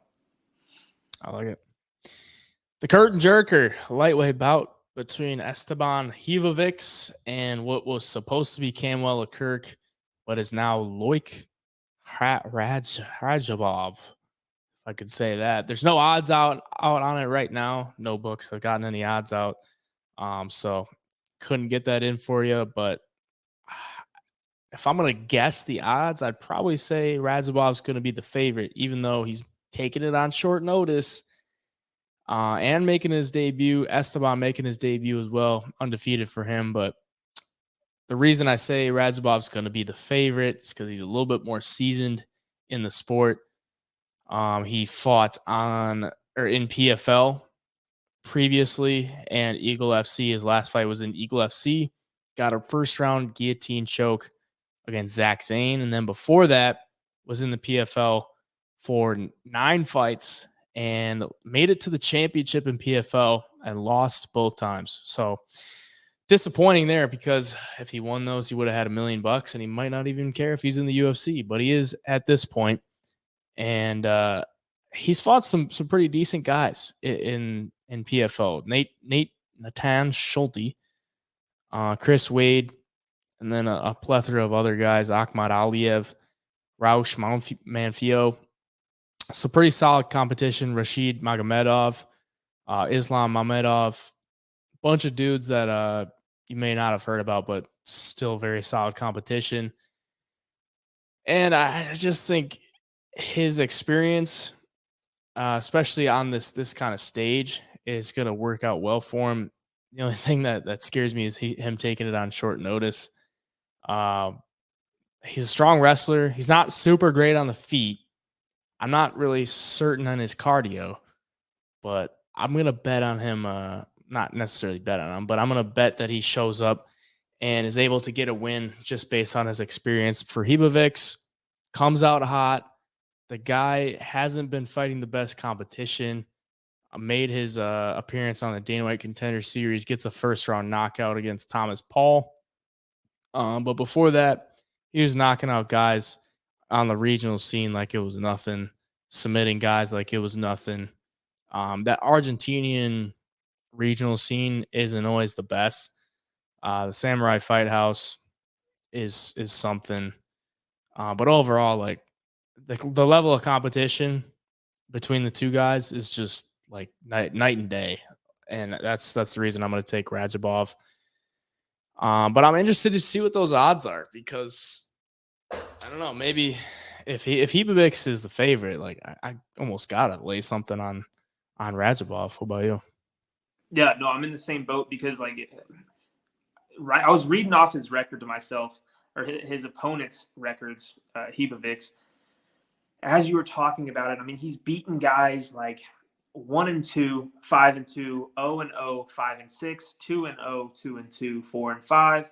I like it. The curtain jerker, lightweight bout between Esteban Ribovics and what was supposed to be Camwell Leclerc, but is now Loik Radzhabov, if I could say that. There's no odds out on it right now. No books have gotten any odds out. So couldn't get that in for you, but if I'm going to guess the odds, I'd probably say Radzhabov's going to be the favorite, even though he's taking it on short notice. And making his debut, Esteban making his debut as well, undefeated for him. But the reason I say Radzhabov's going to be the favorite is because he's a little bit more seasoned in the sport. He fought in PFL previously, and Eagle FC. His last fight was in Eagle FC. Got a first round guillotine choke against Zach Zane, and then before that was in the PFL for 9 fights. And made it to the championship in PFL and lost both times. So disappointing there, because if he won those, he would have had $1 million, and he might not even care if he's in the UFC, but he is at this point. And he's fought some pretty decent guys in PFL. Nathan Schulte, Chris Wade, and then a plethora of other guys, Akhmat Aliev, Raush Manfio. So pretty solid competition. Rashid Magomedov, Islam Mamedov, bunch of dudes that you may not have heard about, but still very solid competition. And I just think his experience especially on this kind of stage, is going to work out well for him. The only thing that scares me is him taking it on short notice. He's a strong wrestler. He's not super great on the feet. I'm not really certain on his cardio, but I'm going to bet on him. Not necessarily bet on him, but I'm going to bet that he shows up and is able to get a win just based on his experience. For Ribovics, comes out hot. The guy hasn't been fighting the best competition. Made his appearance on the Dana White Contender Series, gets a first-round knockout against Thomas Paul. But before that, he was knocking out guys on the regional scene like it was nothing, submitting guys like it was nothing. That Argentinian regional scene isn't always the best. The Samurai Fight House is something. But overall, like the level of competition between the two guys is just like night and day, and that's the reason I'm going to take Radzhabov. But I'm interested to see what those odds are because I don't know. Maybe if Ribovics is the favorite, like I almost gotta lay something on Radzhabov. What about you? Yeah, no, I'm in the same boat because right, I was reading off his record to myself, or his opponent's records, Ribovics. As you were talking about it, I mean, he's beaten guys like 1-2, 5-2, 0-0, 5-6, 2-0, 2-2, 4-5,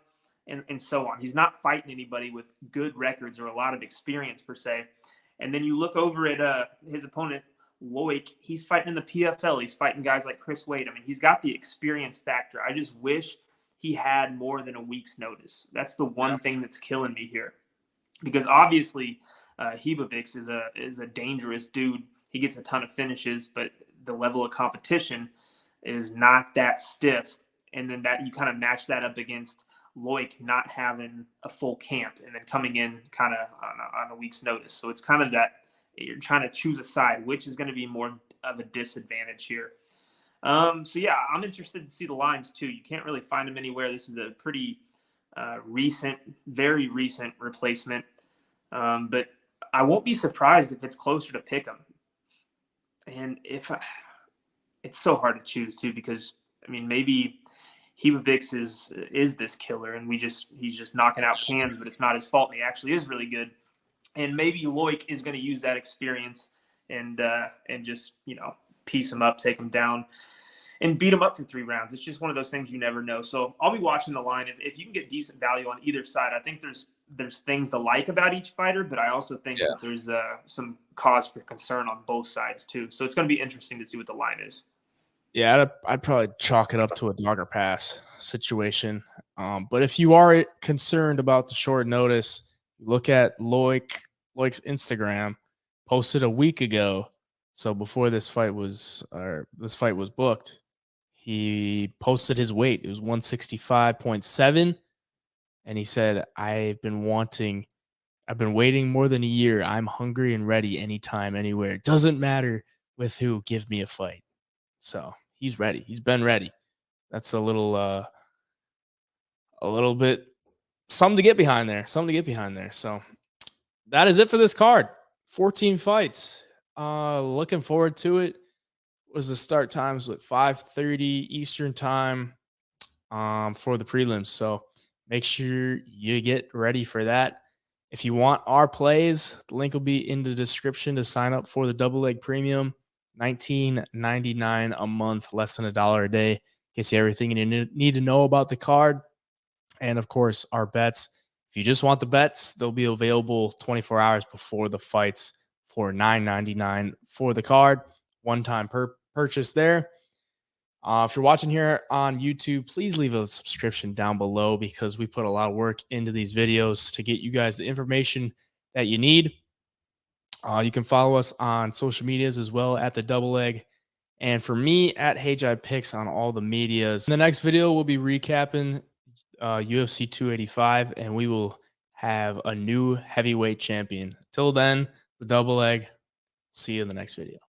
and so on. He's not fighting anybody with good records or a lot of experience per se. And then you look over at his opponent, Loic. He's fighting in the PFL. He's fighting guys like Chris Wade. I mean, he's got the experience factor. I just wish he had more than a week's notice. That's the one thing that's killing me here, because obviously Ribovics is a dangerous dude. He gets a ton of finishes, but the level of competition is not that stiff. And then that you kind of match that up against Loic not having a full camp and then coming in kind of on a week's notice. So it's kind of that you're trying to choose a side, which is going to be more of a disadvantage here. So yeah, I'm interested to see the lines too. You can't really find them anywhere. This is a pretty very recent replacement. But I won't be surprised if it's closer to pick 'em. And it's so hard to choose too, because I mean, maybe Ribovics is this killer, and he's just knocking out cans, but it's not his fault, and he actually is really good. And maybe Loic is going to use that experience and just piece him up, take him down, and beat him up for 3 rounds. It's just one of those things you never know. So I'll be watching the line. If you can get decent value on either side, I think there's things to like about each fighter, but I also think that there's some cause for concern on both sides too. So it's going to be interesting to see what the line is. Yeah, I'd probably chalk it up to a dog or pass situation. But if you are concerned about the short notice, look at Loic's Instagram, posted a week ago. So before this fight was booked, he posted his weight. It was 165.7. And he said, I've been waiting more than a year. I'm hungry and ready anytime, anywhere. Doesn't matter with who, give me a fight. So he's ready. He's been ready. That's a little bit something to get behind there. So that is it for this card. 14 fights. Looking forward to it. Was the start times at 5:30 Eastern time for the prelims. So make sure you get ready for that. If you want our plays, the link will be in the description to sign up for the double leg premium. $19.99 a month, less than $1 a day. Gets you everything you need to know about the card. And of course, our bets. If you just want the bets, they'll be available 24 hours before the fights for $9.99 for the card. One-time purchase there. If you're watching here on YouTube, please leave a subscription down below because we put a lot of work into these videos to get you guys the information that you need. You can follow us on social medias as well at the Double Leg. And for me, at HeyJai Picks on all the medias. In the next video, we'll be recapping UFC 285, and we will have a new heavyweight champion. Till then, the Double Leg. See you in the next video.